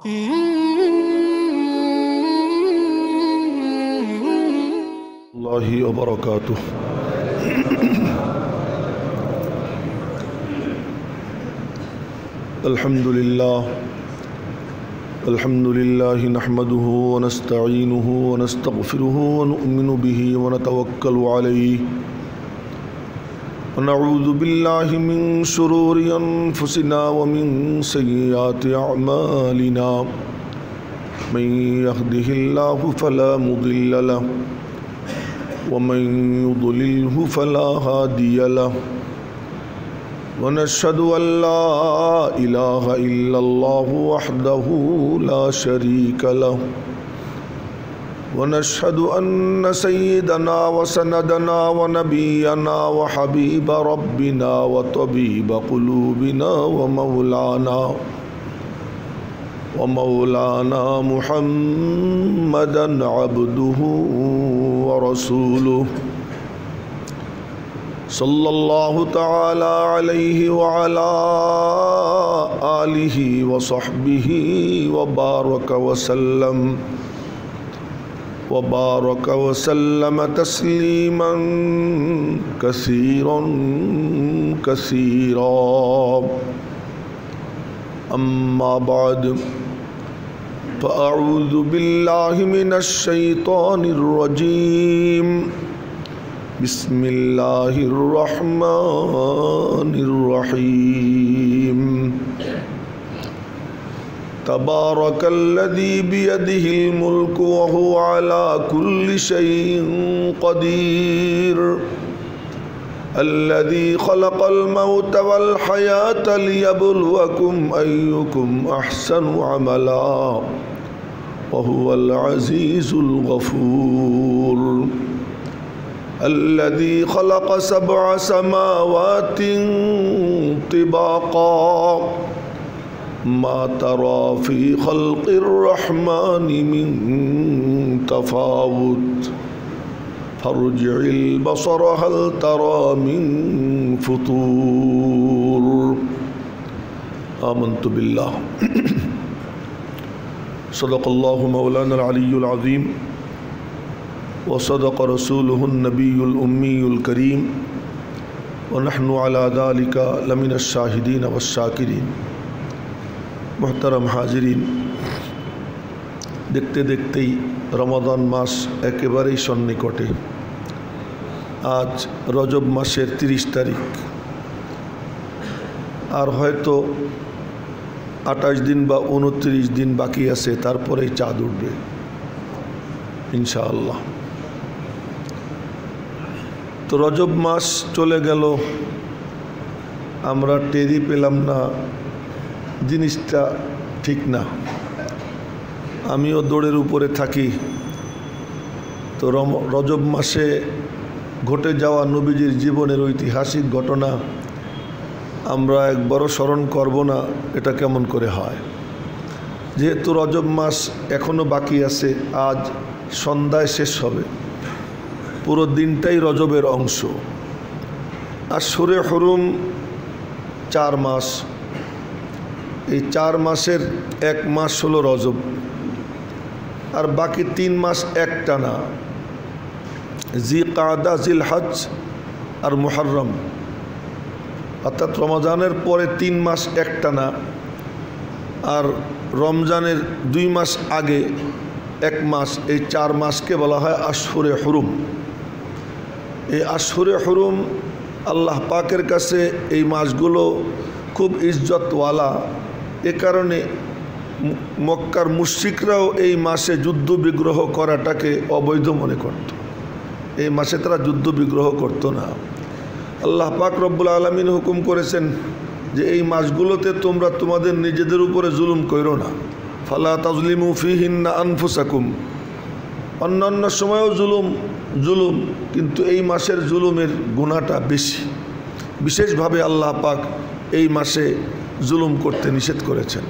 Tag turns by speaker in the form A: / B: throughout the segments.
A: الله وبركاته. الحمد لله نحمده ونستعينه ونستغفره ونؤمن به ونتوكل عليه ونعوذ بالله من شرور أنفسنا ومن سيئات أعمالنا من يهده الله فلا مضل له ومن يضلله فلا هادي له ونشهد أن لا إله إلا الله وحده لا شريك له ونشهد أن سيدنا وسندنا ونبينا وحبيب ربنا وطبيب قلوبنا ومولانا محمدا عبده ورسوله صلى الله تعالى عليه وعلى آله وصحبه وبارك وسلم تسليما كثيرا أما بعد فأعوذ بالله من الشيطان الرجيم بسم الله الرحمن الرحيم تبارك الذي بيده الملك وهو على كل شيء قدير الذي خلق الموت والحياة ليبلوكم أيكم أحسن عملا وهو العزيز الغفور الذي خلق 7 سماوات طباقا ما ترى في خلق الرحمن من تفاوت فارجع البصر هل ترى من فطور آمنت بالله صدق الله مولانا العلي العظيم وصدق رسوله النبي الأمي الكريم ونحن على ذلك لمن الشاهدين والشاكرين محترم حاضرین، দেখতে দেখতেই রমাদান মাস একেবারেই সন্নিকটে। আজ রজব মাসের 30 তারিখ, আর হয়তো 28 দিন বা 29 দিন বাকি আছে, তারপরেই চাঁদ উঠবে ইনশাআল্লাহ। তো রজব মাস চলে গেল, আমরা টেরই পেলাম না, জিনিসটা ঠিক না। আমিও দৌড়ের উপরে থাকি, তো রজব মাসে ঘটে যাওয়া নবীজির জীবনের ঐতিহাসিক ঘটনা আমরা একবারও স্মরণ করব না, এটা কেমন করে হয়? যেহেতু রজব মাস এখনও বাকি আছে, আজ সন্ধ্যায় শেষ হবে, পুরো দিনটাই রজবের অংশ। আশহুরে হুরুম 4 মাস, এই 4 মাসের 1 মাস হলো রজব, আর বাকি 3 মাস একটানা, জিলকাদা, জিলহজ আর মুহররম, অর্থাৎ রমজানের পরে 3 মাস একটানা, আর রমজানের 2 মাস আগে 1 মাস, এই 4 মাসকে বলা হয় আশহুরে হুরুম। এই আশহুরে হুরুম আল্লাহ পাকের কাছে এই মাসগুলো খুব ইজ্জতওয়ালা। এ কারণে মক্কার মুশরিকরাও এই মাসে যুদ্ধ বিগ্রহ করাটাকে অবৈধ মনে করত। এই মাসে তারা যুদ্ধ বিগ্রহ করত না। আল্লাহ পাক রব্বুল আলামিন হুকুম করেছেন যে এই মাসগুলোতে তোমরা তোমাদের নিজেদের উপরে জুলুম করো না, ফালা তাজলিমু ফিহিন্না আনফুসাকুম। অন্যান্য সময়ও জুলুম, কিন্তু এই মাসের জুলুমের গুনাহটা বেশি। বিশেষভাবে আল্লাহ পাক এই মাসে জুলুম করতে নিষেধ করেছেন।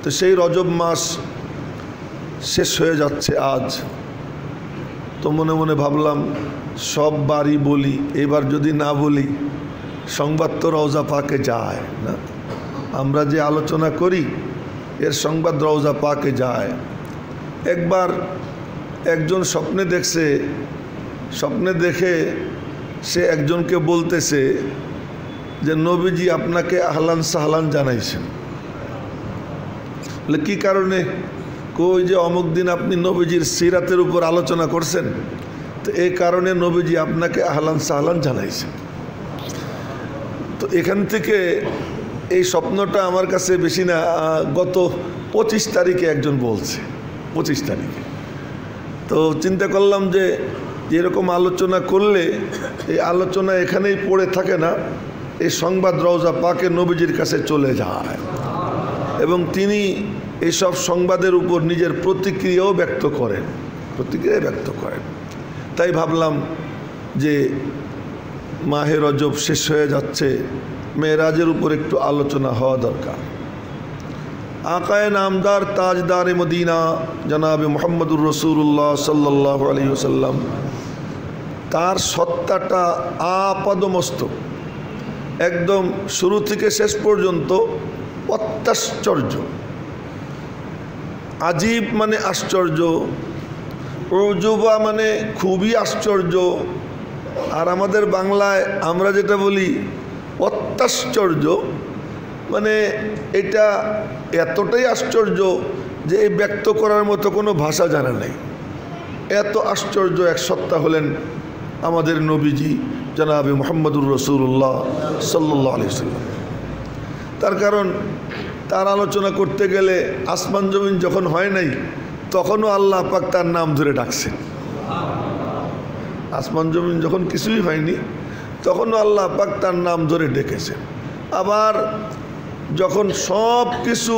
A: তো সেই রজব মাস শেষ হয়ে যাচ্ছে আজ। তো মনে মনে ভাবলাম সব বারই বলি, এবার যদি না বলি সংবাদ তো রওজা পাকে যায় না। আমরা যে আলোচনা করি এর সংবাদ রওজা পাকে যায়। একবার একজন স্বপ্নে দেখছে, স্বপ্নে দেখে সে একজনকে বলতেছে যে নবীজি আপনাকে আহলান সাহলান জানাইছেন। বলে কী কারণে? কই যে অমুক দিন আপনি নবীজির সিরাতের উপর আলোচনা করছেন, তো এই কারণে নবীজি আপনাকে আহলান সাহলান জানাইছেন। তো এখান থেকে এই স্বপ্নটা আমার কাছে বেশি না, গত 25 তারিখে একজন বলছে, 25 তারিখে। তো চিন্তা করলাম যে এরকম আলোচনা করলে এই আলোচনা এখানেই পড়ে থাকে না, এই সংবাদ রওজা পাকে নবীজির কাছে চলে যায় এবং তিনি এইসব সংবাদের উপর নিজের প্রতিক্রিয়াও ব্যক্ত করেন, তাই ভাবলাম যে মাহে রজব শেষ হয়ে যাচ্ছে, মেরাজের উপর একটু আলোচনা হওয়া দরকার। আকায়ে নামদার তাজদার মদিনা জনাবে মুহাম্মদুর রাসূলুল্লাহ সাল্লাল্লাহু আলাইহি ওয়াসাল্লাম, তার সত্তাটা আপাদমস্তক একদম শুরু থেকে শেষ পর্যন্ত অত্যাশ্চর্য। আজীব মানে আশ্চর্য, উজুবা মানে খুবই আশ্চর্য, আর আমাদের বাংলায় আমরা যেটা বলি অত্যাশ্চর্য, মানে এটা এতটাই আশ্চর্য যে এই ব্যক্ত করার মতো কোনো ভাষা জানা নেই। এত আশ্চর্য এক সত্তা হলেন আমাদের নবীজি জনাবে মুহাম্মদুর রাসূলুল্লাহ সাল্লাল্লাহু আলাইহি ওয়াসাল্লাম। তার কারণ তার আলোচনা করতে গেলে আসমান জমিন যখন হয় নাই তখনও আল্লাহ পাক তার নাম ধরে ডাকছেন। আসমান জমিন যখন কিছুই হয়নি তখনও আল্লাহ পাক তার নাম ধরে ডেকেছেন। আবার যখন সব কিছু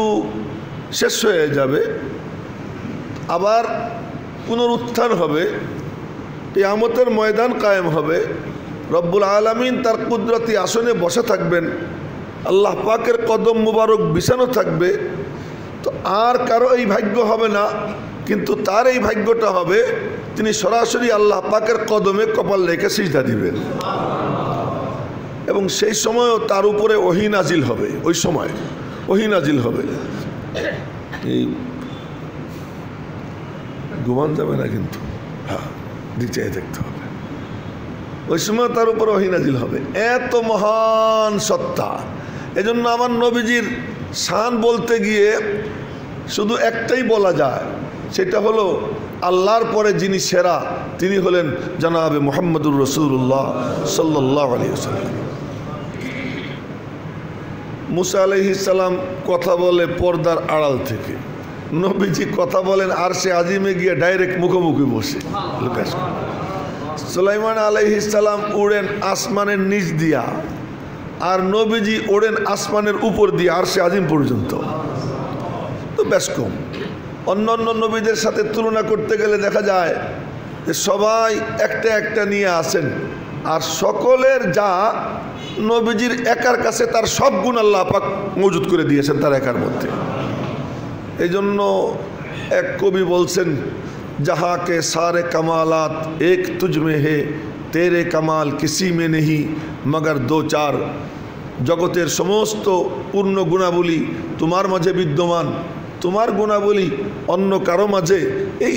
A: শেষ হয়ে যাবে, আবার পুনরুত্থান হবে, কিয়ামতের ময়দান কায়েম হবে, রব্বুল আলামিন তার কুদরতি আসনে বসে থাকবেন, আল্লাহ পাকের কদম মুবারক বিছানো থাকবে, তো আর কারো এই ভাগ্য হবে না, কিন্তু তার এই ভাগ্যটা হবে তিনি সরাসরি আল্লাহ পাকের কদমে কপাল রেখে সিজদা দিবেন এবং সেই সময়ও তার উপরে ওহী নাজিল হবে। ওই সময় ওহী নাজিল হবে। এই ঘুমান যাবে না কিন্তু, হ্যাঁ নিচে দেখতে হবে। ওই সময় তার উপরে ওহী নাজিল হবে। এত মহান সত্তা, এজন্য আমার নবীজির শান বলতে গিয়ে শুধু একটাই বলা যায়, সেটা হলো আল্লাহর পরে যিনি সেরা তিনি হলেন জনাবে মুহাম্মদুর রাসূলুল্লাহ সাল্লাল্লাহু আলাইহি ওয়াসাল্লাম। মুসা আলাইহিস সালাম কথা বলে পর্দার আড়াল থেকে, নবীজি কথা বলেন আরশে আজিমে গিয়ে ডাইরেক্ট মুখোমুখি বসে। সুলাইমান আলাইহিস সালাম উড়েন আসমানের নিচ দিয়া, আর নবীজি ওড়েন আসমানের উপর দিয়ে আরশে আজিম পর্যন্ত। তো বেশ কম। অন্য অন্য নবীদের সাথে তুলনা করতে গেলে দেখা যায় যে সবাই একটা একটা নিয়ে আসেন, আর সকলের যা নবীজির একার কাছে তার সব গুণ আল্লাহ পাক মজুদ করে দিয়েছেন তার একার মধ্যে। এই জন্য এক কবি বলছেন, যাহাকে সারে কামালাত এক তুজমে হে, তেরে কামাল কিসি মে নেহি মগর দো চার। জগতের সমস্ত পূর্ণ গুণাবলী তোমার মাঝে বিদ্যমান, তোমার গুণাবলী অন্য কারো মাঝে এই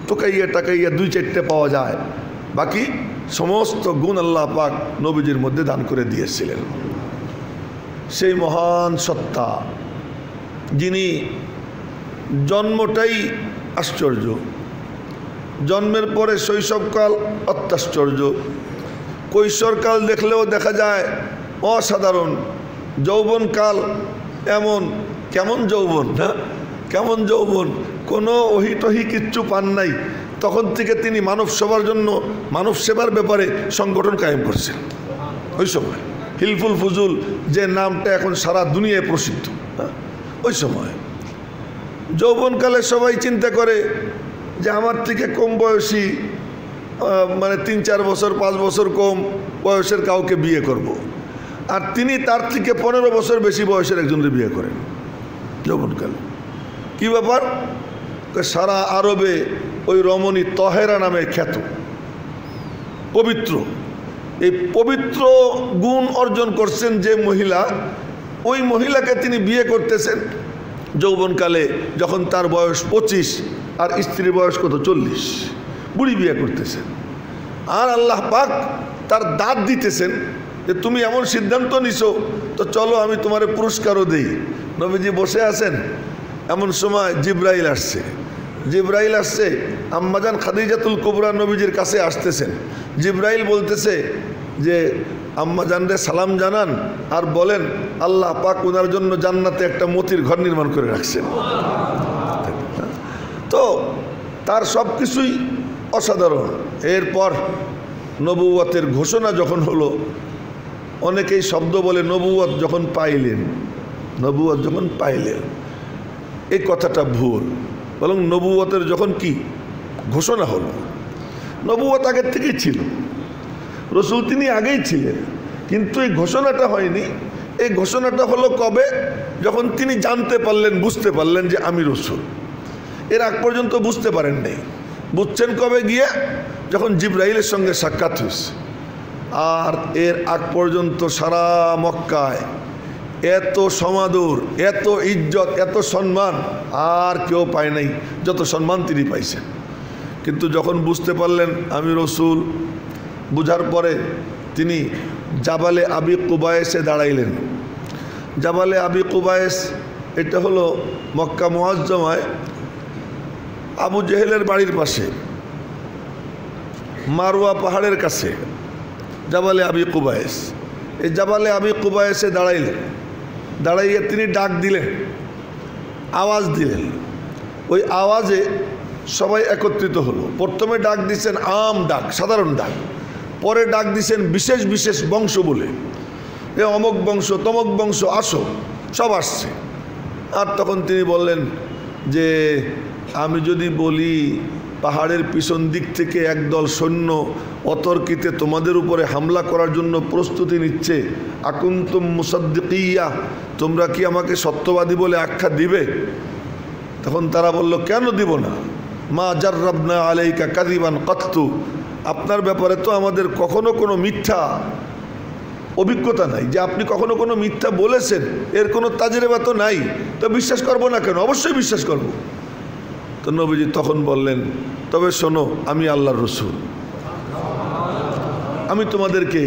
A: টোকাইয়া টাকাইয়া 2-4টে পাওয়া যায়, বাকি সমস্ত গুণ আল্লাহ পাক নবীজির মধ্যে দান করে দিয়েছিলেন। সেই মহান সত্তা যিনি জন্মটাই আশ্চর্য, জন্মের পরে শৈশবকাল অত্যাশ্চর্য, কৈশোরকাল দেখলেও দেখা যায় অসাধারণ, যৌবনকাল এমন কেমন যৌবন না, কেমন যৌবন, কোনো ওহিটহি কিচ্ছু পান নাই, তখন থেকে তিনি মানব সেবার জন্য, মানব সেবার ব্যাপারে সংগঠন কায়েম করছেন। ওই সময় হিলফুল ফুজুল যে নামটা এখন সারা দুনিয়ায় প্রসিদ্ধ, ওই সময় যৌবনকালে সবাই চিন্তা করে যে আমার থেকে কম বয়সী, মানে 3-4 বছর 5 বছর কম বয়সের কাউকে বিয়ে করব। আর তিনি তার থেকে 15 বছর বেশি বয়সের একজনকে বিয়ে করেন যৌবনকালে। কি ব্যাপার? সারা আরবে ওই রমণী তহেরা নামে খ্যাত, পবিত্র, এই পবিত্র গুণ অর্জন করছেন যে মহিলা, ওই মহিলাকে তিনি বিয়ে করতেছেন, যৌবনকালে যখন তার বয়স 25 আর স্ত্রীর বয়স কত 40, বুড়ি বিয়ে করতেছেন। আর আল্লাহ পাক তার দাঁত দিতেছেন যে তুমি এমন সিদ্ধান্ত নিছো, তো চলো আমি তোমারে পুরস্কারও দেই। নবীজি বসে আছেন, এমন সময় জিব্রাইল আসছে। আম্মাজান খাদিজাতুল কুবরা নবীজির কাছে আসতেছেন। জিব্রাইল বলতেছে যে আম্মাজানরে সালাম জানান আর বলেন আল্লাহ পাক ওনার জন্য জান্নাতে একটা মতির ঘর নির্মাণ করে রাখছেন। তো তার সব কিছুই অসাধারণ। এরপর নবুয়তের ঘোষণা যখন হলো, অনেকেই শব্দ বলে নবুয়ত যখন পাইলেন, এই কথাটা ভুল। বরং নবুয়তের যখন কি ঘোষণা হলো, নবুয়ত আগের থেকেই ছিল, রসুল তিনি আগেই ছিলেন, কিন্তু এই ঘোষণাটা হয়নি। এই ঘোষণাটা হলো কবে? যখন তিনি জানতে পারলেন, বুঝতে পারলেন যে আমি রসুল। এর আগ পর্যন্ত বুঝতে পারেন নাই। বুঝছেন কবে? গিয়ে যখন জিব্রাইলের সঙ্গে সাক্ষাৎ হয়েছে। আর এর আগ পর্যন্ত সারা মক্কায় এত সমাদর, এত ইজ্জত, এত সম্মান আর কেউ পায় নাই যত সম্মান তিনি পাইছেন। কিন্তু যখন বুঝতে পারলেন আমি রসুল, বুঝার পরে তিনি জাবালে আবি কুবায়েসে দাঁড়াইলেন। জাবালে আবি কুবায়েস এটা হলো মক্কা মুআজ্জমায় আবু জেহেলের বাড়ির পাশে, মারওয়া পাহাড়ের কাছে জাবালে আবি কুবায়েস। এই জাবালে আবি কুবায়েসে দাঁড়াইলেন। দাঁড়াইয়ে তিনি ডাক দিলেন, আওয়াজ দিলেন। ওই আওয়াজে সবাই একত্রিত হলো। প্রথমে ডাক দিচ্ছেন আম ডাক, সাধারণ ডাক। পরে ডাক দিচ্ছেন বিশেষ বিশেষ বংশ বলে, এ অমুক বংশ, তমক বংশ, আসো। সব আসছে। আর তখন তিনি বললেন যে আমি যদি বলি পাহাড়ের পিছন দিক থেকে একদল সৈন্য অতর্কিতে তোমাদের উপরে হামলা করার জন্য প্রস্তুতি নিচ্ছে, আকুন্তুম মুসাদ্দিকিয়া, তোমরা কি আমাকে সত্যবাদী বলে আখ্যা দিবে? তখন তারা বলল কেন দিব না, মা জাররাবনা আলাইকা কাযিবান কাত্তু, আপনার ব্যাপারে তো আমাদের কখনো কোনো মিথ্যা অভিজ্ঞতা নাই, যে আপনি কখনো কোনো মিথ্যা বলেছেন এর কোনো তাজরিবা তো নাই, তো বিশ্বাস করবো না কেন? অবশ্যই বিশ্বাস করব। তো নবীজি তখন বললেন তবে শোনো, আমি আল্লাহর রসুল, আমি তোমাদেরকে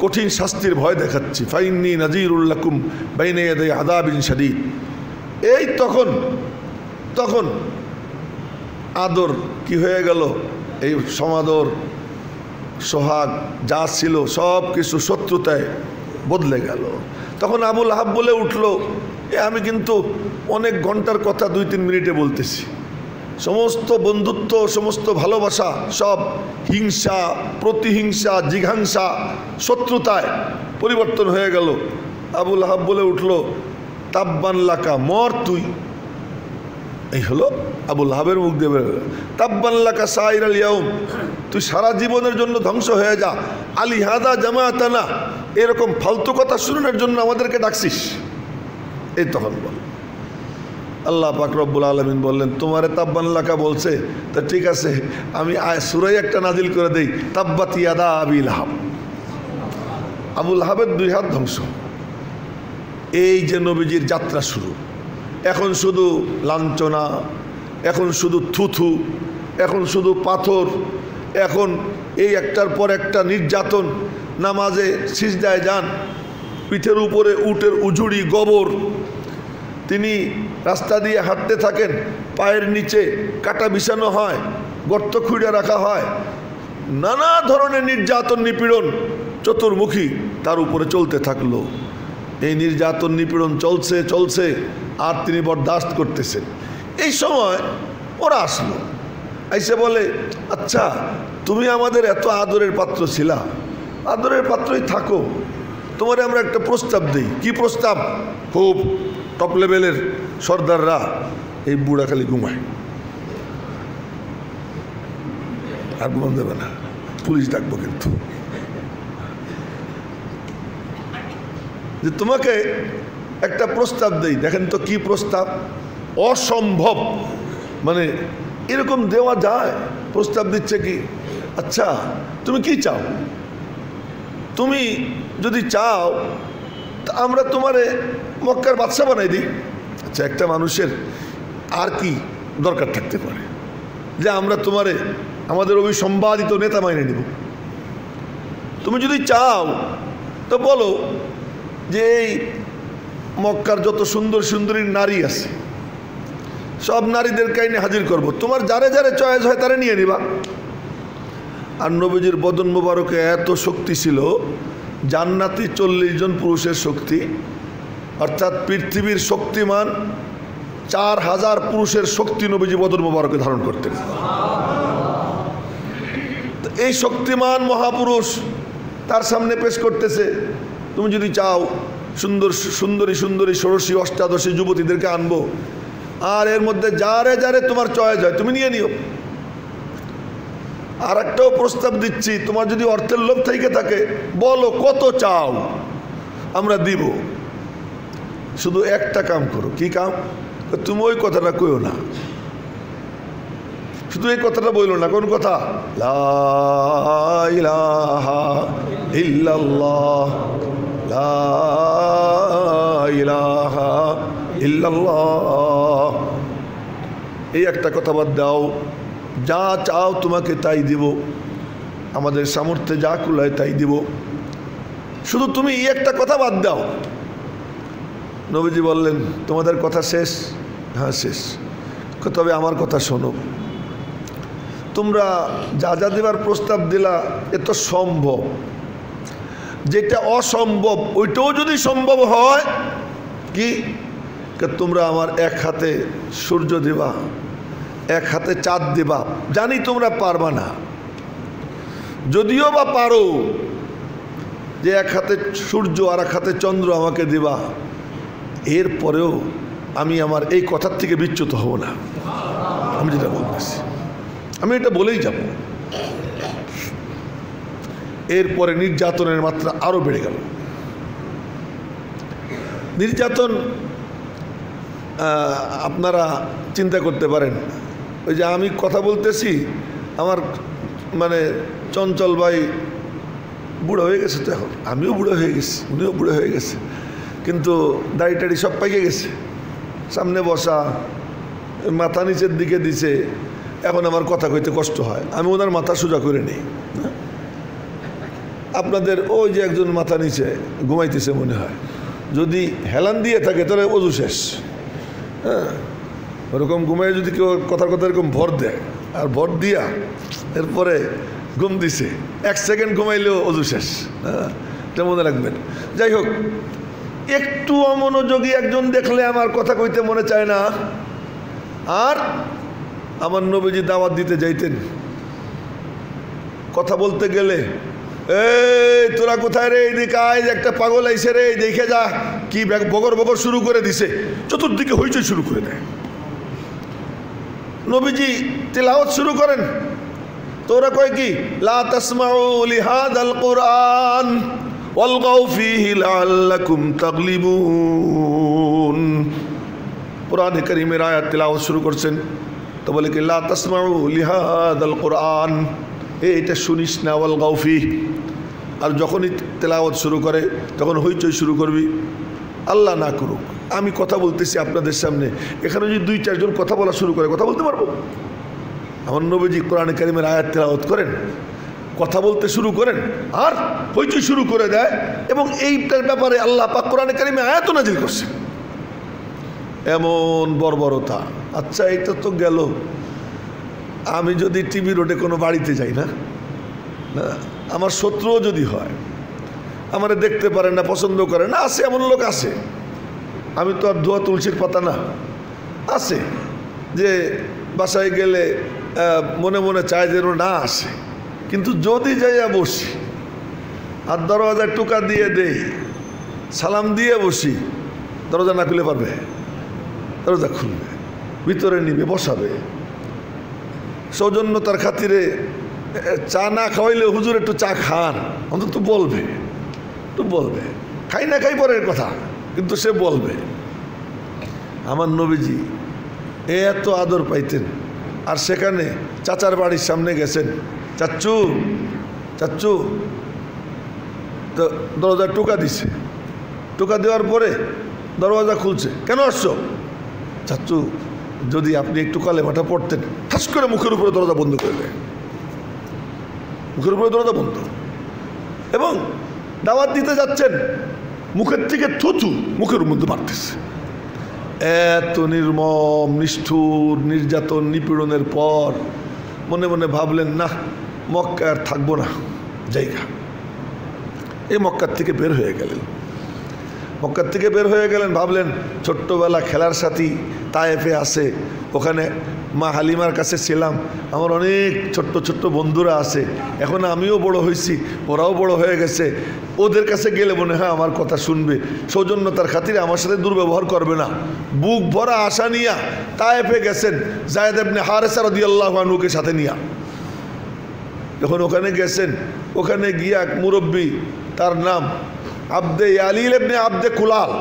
A: কঠিন শাস্তির ভয় দেখাচ্ছি। ফাইন্নী নাযীরুল লাকুম বাইনা ইয়াদাই আযাবিন শাদীদ। এই তখন আদর কি হয়ে গেল, এই সমাদর সোহাগ যা ছিল সব কিছু শত্রুতায় বদলে গেল। তখন আবুল আহাব বলে উঠল, আমি কিন্তু অনেক ঘন্টার কথা 2-3 মিনিটে বলতেছি। সমস্ত বন্ধুত্ব, সমস্ত ভালোবাসা সব হিংসা, প্রতিহিংসা, জিঘাংসা, শত্রুতায় পরিবর্তন হয়ে গেল। আবুল আহাব বলে উঠল, তাব্বান লাকা, মর তুই। এই হলো আবুল আহাবের মুখ দিয়ে বের হলো, তাব্বান লাকা সাইরাল ইয়াউম, তুই সারা জীবনের জন্য ধ্বংস হয়ে যা। আলী হাদা জামাতানা, এরকম ফালতু কথা শুনানোর জন্য আমাদেরকে ডাকছিস? এই তখন বল। আল্লাহ পাক রব্বুল আলামিন বললেন তোমারে তাব্বান লাকা বলছে, তা ঠিক আছে আমি সূরা একটা নাজিল করে দেই, তাব্বাত ইয়াদা আবি লাহাব। আবুল আহাবের 2 হাত ধ্বংস। এই যে নবীজির যাত্রা শুরু। এখন শুধু লাঞ্ছনা, এখন শুধু থুথু, এখন শুধু পাথর, এখন এই একটার পর একটা নির্যাতন। নামাজে সিজদায় যান, পিঠের উপরে উটের উজুড়ি, গোবর। তিনি রাস্তা দিয়ে হাঁটতে থাকেন, পায়ের নিচে কাটা বিছানো হয়, গর্ত খুঁড়ে রাখা হয়। নানা ধরনের নির্যাতন, নিপীড়ন চতুর্মুখী তার উপরে চলতে থাকলো। এই নির্যাতন নিপীড়ন চলছে আর তিনি বরদাস্ত করতেছেন। এই সময় ওরা আসলো, আইসে বলে আচ্ছা তুমি আমাদের এত আদরের পাত্র ছিলা, আদরের পাত্রই থাকো, তোমারে আমরা একটা প্রস্তাব দিই। কি প্রস্তাব? খুব টপ লেভেলের সর্দাররা, এই বুড়া খালি ঘুমায়, আর ঘুমান দেবে না, পুলিশ ডাকবো কিন্তু, যে তোমাকে একটা প্রস্তাব দেই। দেখেন তো কি প্রস্তাব, অসম্ভব, মানে এরকম দেওয়া যায়? প্রস্তাব দিচ্ছে কি, আচ্ছা তুমি কি চাও? তুমি যদি চাও তা আমরা তোমারে মক্কার বাদশা বানাই দিই। আচ্ছা, একটা মানুষের আর কি দরকার থাকতে পারে যে আমরা তোমারে আমাদের অভিসম্পাদিত নেতা মাইনে নিব? তুমি যদি চাও তো বলো যে এই মক্কার যত সুন্দর সুন্দরী নারী আছে সব নারীদের কাইনে হাজির করব, তোমার যারে যারে চয়েস হয় তারে নিয়ে নিবা। আর নবীজির বদন মোবারকে এত শক্তি ছিল, জান্নাতি 40 জন পুরুষের শক্তি, অর্থাৎ পৃথিবীর শক্তিমান 4000 পুরুষের শক্তি নবীজি বদন মোবারকে ধারণ করতেন। এই শক্তিমান মহাপুরুষ তার সামনে পেশ করতেছে, তুমি যদি চাও সুন্দরী ষোড়শী অষ্টাদশী যুবতীদেরকে আনবো, আর এর মধ্যে যারে যারে তোমার চয়েস হয় তুমি নিয়ে নিও। আর একটাও প্রস্তাব দিচ্ছি, তোমার যদি অর্থের লোভ থেকে থাকে বলো কত চাও, আমরা দিব। শুধু একটা কাম করো। কি কাম? তুমি ওই কথাটা কইও না, শুধু এই কথাটা বললো না। কোন কথা? লা ইলাহা ইল্লাল্লাহ, লা ইলাহা ইল্লাল্লাহ, এই একটা কথা বাদ দাও। যা চাও তোমাকে তাই দিব, আমাদের সামর্থ্যে যা কুলায় তাই দিব, শুধু তুমি এই একটা কথা বাদ দাও। নবীজি বললেন, তোমাদের কথা শেষ? হ্যাঁ শেষ। তবে আমার কথা শোনো, তোমরা যা যা দেবার প্রস্তাব দিলা এ তো সম্ভব, যেটা অসম্ভব ওইটাও যদি সম্ভব হয়, কি তোমরা আমার এক হাতে সূর্য দিবা, এক হাতে চাঁদ দিবা। জানি তোমরা পারবা না, যদিও বা পারো যে এক হাতে সূর্য আর এক হাতে চন্দ্র আমাকে দিবা, এরপরেও আমি আমার এই কথার থেকে বিচ্যুত হব না। আমি যেটা বলতেছি আমি এটা বলেই যাব। এরপরে নির্যাতনের মাত্রা আরো বেড়ে গেল। নির্যাতন আপনারা চিন্তা করতে পারেন, ওই যে আমি কথা বলতেছি, আমার মানে চঞ্চল ভাই বুড়ো হয়ে গেছে, তো এখন আমিও বুড়ো হয়ে গেছি, উনিও বুড়ো হয়ে গেছে, কিন্তু দাড়ি টাড়ি সব পাইকে গেছে, সামনে বসা, মাথা নিচের দিকে দিছে, এখন আমার কথা কইতে কষ্ট হয়। আমি ওনার মাথা সোজা করে নিই। আপনাদের ওই যে একজন মাথা নিচে ঘুমাইতেছে মনে হয়, যদি হেলান দিয়ে থাকে তাহলে অজু শেষ। হ্যাঁ, ওরকম ঘুমাই যদি কেউ কথার কথা এরকম ভর দেয়, আর ভর দিয়া এরপরে ঘুম দিছে, 1 সেকেন্ড ঘুমাইলেও অজু শেষ। হ্যাঁ, এটা মনে রাখবেন। যাই হোক, একটু অমনোযোগী একজন দেখলে আমার কথা কইতে মনে চায় না। আর আমার নবীজি দাওয়াত দিতে যাইতেন, কথা বলতে গেলে, এই তোরা কোথায় রে, এদিকে আয়, একটা পাগল আইসে রে, দেখে যা, কি বগর বগর শুরু করে দিছে, চতুর্দিকে হইচই শুরু করে দেয়। নবীজি তিলাওয়াত শুরু করেন, তোরা কয় কি, লা তাসমাউ লিহাদাল কুরআন ওয়ালগাউ ফীহি লাআল্লাকুম তাগলিবুন। কুরআনে কারীমের আয়াত তিলাওয়াত শুরু করছেন, তো বলে কি, লা তাসমাউ লিহাদাল কুরআন, এটা শুনিস না, ওয়ালগাউ ফীহি। আর যখনই তেলাওয়াত শুরু করে তখন হইচই শুরু করবি। আল্লাহ না করুক, আমি কথা বলতেছি আপনাদের সামনে, এখানে যদি 2-4 জন কথা বলা শুরু করে, কথা বলতে পারবো? আমার নবীজি কোরআনে কারীমের আয়াত তেলাওয়াত করেন, কথা বলতে শুরু করেন, আর হইচই শুরু করে দেয়। এবং এইটার ব্যাপারে আল্লাহ পাক কোরআনে কারীমে আয়াত নাজিল করছে। এমন বর্বরতা। আচ্ছা, এটা তো গেল। আমি যদি টিভি রোডে কোনো বাড়িতে যাই, না না, আমার শত্রুও যদি হয়, আমারে দেখতে পারে না, পছন্দ করে না, আছে এমন লোক আছে। আমি তো আর ধোয়া তুলসীর পাতা না, আছে যে বাসায় গেলে মনে মনে চায় যেন না আসে, কিন্তু যদি যাইয়া বসি আর দরজায় টোকা দিয়ে দেই, সালাম দিয়ে বসি, দরজা না খুলে পারবে? দরজা খুলবে, ভিতরে নিবে, বসাবে। সৌজন্যতার খাতিরে চা না খাওয়াইলে, হুজুর একটু চা খান, অন্তত বলবে, একটু বলবে। খাই না খাই পরের কথা, কিন্তু সে বলবে। আমার নবীজি এত আদর পাইতেন। আর সেখানে চাচার বাড়ির সামনে গেছেন, চাচ্চু চাচ্চু, তো দরজা টোকা দিছে। টোকা দেওয়ার পরে দরওয়াজা খুলছে, কেন আসছো? চাচু যদি আপনি একটু কালেমাটা পড়তেন, ঠাস করে মুখের উপরে দরজা বন্ধ করে দেয়, মুখের উপরে দরজা বন্ধ। এবং দাওয়াত দিতে যাচ্ছেন, মুখের থেকে থুথু মুখের মধ্যে মারতেছে। এত নির্মম নিষ্ঠুর নির্যাতন নিপীড়নের পর মনে মনে ভাবলেন, না মক্কা আর থাকবো না, জায়গা। এই মক্কার থেকে বের হয়ে গেলেন। মক্কার থেকে বের হয়ে গেলেন, ভাবলেন ছোট্টবেলা খেলার সাথী তায়েফে আছে, ওখানে মা হালিমার কাছে ছিলাম, আমার অনেক ছোট্ট ছোট্ট বন্ধুরা আছে, এখন আমিও বড় হয়েছি, ওরাও বড় হয়ে গেছে, ওদের কাছে গেলে মনে হয় আমার কথা শুনবে, সৌজন্যতার খাতিরে আমার সাথে দুর্ব্যবহার করবে না। বুক ভরা আশা নিয়া তায়েফে গেছেন, যায়েদ ইবনে হারেসা রাদিয়াল্লাহু আনহুকে সাথে নিয়া। যখন ওখানে গেছেন, ওখানে গিয়া এক মুরব্বী, তার নাম আব্দে ইয়ালিল ইবনে আব্দে কুলাল,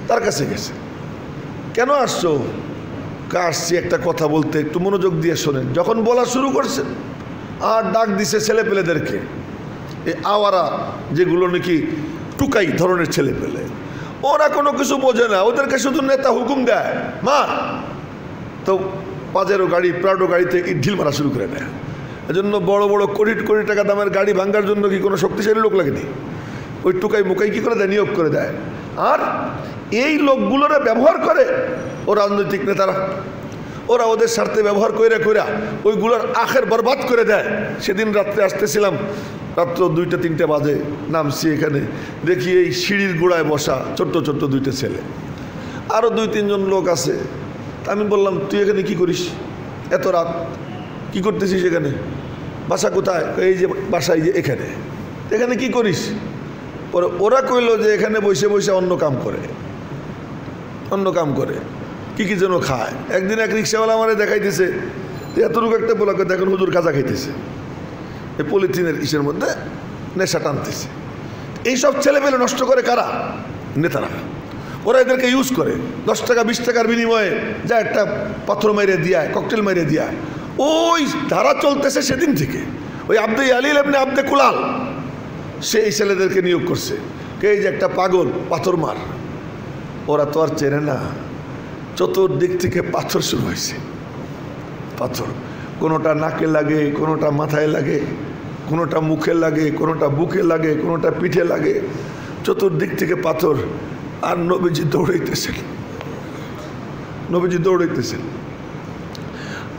A: তার কাছে গেছে। কেন আসছো? আসছি একটা কথা বলতে, একটু মনোযোগ দিয়ে শোনেন। যখন বলা শুরু করছেন, আর ডাক দিছে ছেলে পেলেদেরকে, এই আওয়ারা যেগুলো নাকি টুকাই ধরনের ছেলে পেলে, ওরা কোনো কিছু বোঝে না, ওদেরকে শুধু নেতা হুকুম দেয় মার, তো পাজেরো গাড়ি প্রাডো গাড়িতে ঢিল মারা শুরু করে দেয়। এজন্য বড় বড় কোটি কোটি টাকা দামের গাড়ি ভাঙ্গার জন্য কি কোনো শক্তিশালী লোক লাগেনি, ওই টুকাই মুকাই কি করে দেয়, নিয়োগ করে দেয়। আর এই লোকগুলোরা ব্যবহার করে ও রাজনৈতিক নেতারা, ওরা ওদের স্বার্থে ব্যবহার করে কইরা ওইগুলোর আখের বরবাদ করে দেয়। সেদিন রাত্রে আসতেছিলাম, রাত্র 2টা-3টে বাজে, নামছি এখানে, দেখি এই সিঁড়ির গোড়ায় বসা ছোট্ট ছোট্ট 2টে ছেলে, আরও 2-3 জন লোক আছে। আমি বললাম, তুই এখানে কি করিস এত রাত, কি করতেছিস এখানে? বাসা কোথায়? এই যে বাসা, এই যে এখানে। এখানে কি করিস? পরে ওরা কইল যে এখানে বসে বসে অন্য কাম করে, অন্য কাম করে, কি কি যেন খায়। একদিন এক রিক্সাওয়ালা আমারে দেখাইতেছে, এতটুকু একটা বলাকে দেখেন হুজুর গাঁজা খাইতেছে, এই পলিথিনের ইসের মধ্যে নেশা টানতেছে। এইসব ছেলে পেলে নষ্ট করে কারা? নেতারা। ওরা এদেরকে ইউজ করে, 10 টাকা 20 টাকার বিনিময়ে যা একটা পাথর মাইরে দিয়ায়, ককটেল মাইরে দিয়ায়। ওই ধারা চলতেছে সেদিন থেকে। ওই আব্দে ইয়ালিল ইবনে আব্দে কুলাল সেই ছেলেদেরকে নিয়োগ করছে, কে যে একটা পাগল পাথর মার। ওরা তো আর চেনে না, চতুর্দিক থেকে পাথর শুরু হয়েছে। পাথর কোনোটা নাকে লাগে, কোনোটা মাথায় লাগে, কোনোটা মুখে লাগে, কোনোটা বুকে লাগে, কোনোটা পিঠে লাগে, চতুর্দিক থেকে পাথর। আর নবীজি দৌড়াইতেছেন, নবীজি দৌড়াইতেছেন।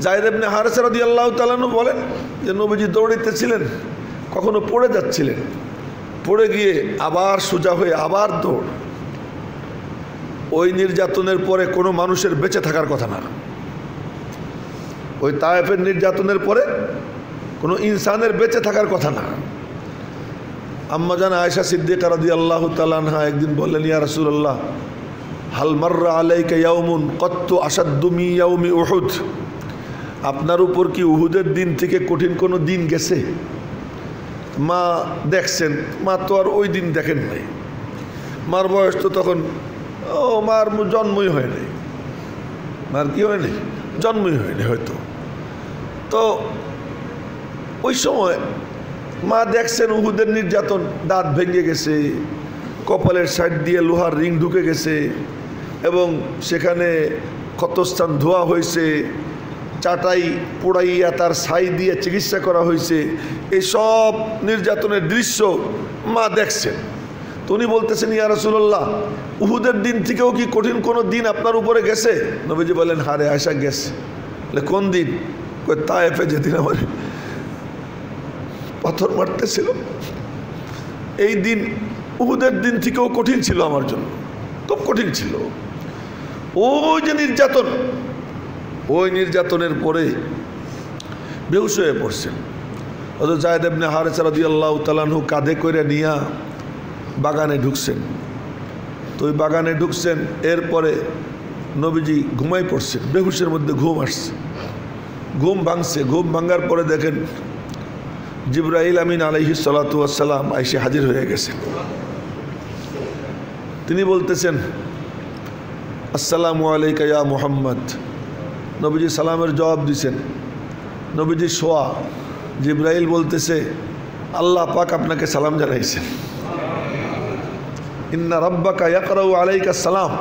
A: যায়েদ ইবনে হারেসা রাদিয়াল্লাহু তাআলা আনহু বলেন যে নবীজি দৌড়াইতেছিলেন, কখনো পড়ে যাচ্ছিলেন, পড়ে গিয়ে আবার সোজা হয়ে আবার দৌড়। ওই নির্যাতনের পরে কোনো মানুষের বেঁচে থাকার কথা না। ওই তায়েফের নির্যাতনের পরে কোনো ইনসানের বেঁচে থাকার কথা না। আম্মা জান আয়েশা সিদ্দিকা রাদিয়াল্লাহু তাআলা আনহা একদিন বললেন, ইয়া রাসূলুল্লাহ, হাল মাররা আলাইকা ইয়াউমুন কত্তু আশাদ্দু মিন ইয়াউমি উহুদ। আপনার উপর কি উহুদের দিন থেকে কঠিন কোনো দিন গেছে? মা দেখছেন, মা তো আর ওই দিন দেখেন নাই, মার বয়স তো তখন, মার জন্মই হয় নাই, মার কি হয় নাই, জন্মই হয়নি হয়তো। তো ওই সময় মা দেখছেন উহুদের নির্যাতন, দাঁত ভেঙে গেছে, কপালের সাইড দিয়ে লোহার রিং ঢুকে গেছে, এবং সেখানে ক্ষতস্থান ধোয়া হয়েছে, চাটাই পোড়াইয়া তার ছাই দিয়ে চিকিৎসা করা হয়েছে। এই সব নির্যাতনের দৃশ্য মা দেখছেন। তো উনি বলতেছেন, ইয়া রাসূলুল্লাহ, উহুদের দিন থেকেও কি কঠিন কোনো দিন আপনার উপরে গেছে? নবীজি বলেন, হারে আয়েশা গেছে। কোন দিন? তায়েফে যেদিন আমার পাথর মারতেছিল, এই দিন উহুদের দিন থেকেও কঠিন ছিল আমার জন্য, খুব কঠিন ছিল। ওই যে নির্যাতন, ওই নির্যাতনের পরে বেহুশ হয়ে পড়ছেন। হযরত যায়েদ ইবনে হারেসা রাদিয়াল্লাহু তাআলা আনহু কাঁধে করে নিয়া বাগানে ঢুকছেন। তো ওই বাগানে ঢুকছেন, এরপরে নবীজি ঘুমাই পড়ছেন, বেহুশের মধ্যে ঘুম আসছে, ঘুম ভাঙছে। ঘুম ভাঙার পরে দেখেন জিবরাইল আমিন আলাইহিস সালাতু ওয়াস সালাম আইসে হাজির হয়ে গেছেন। তিনি বলতেছেন, আসসালামু আলাইকা ইয়া মুহাম্মদ। নবীজি সালামের জবাব দিছেন। নবীজি শোয়া, জিবরাইল বলতেছে, আল্লাহ পাক আপনাকে সালাম জানাইছেন। ইন্না রাব্বাকা ইয়াকরাউ আলাইকা সালাম,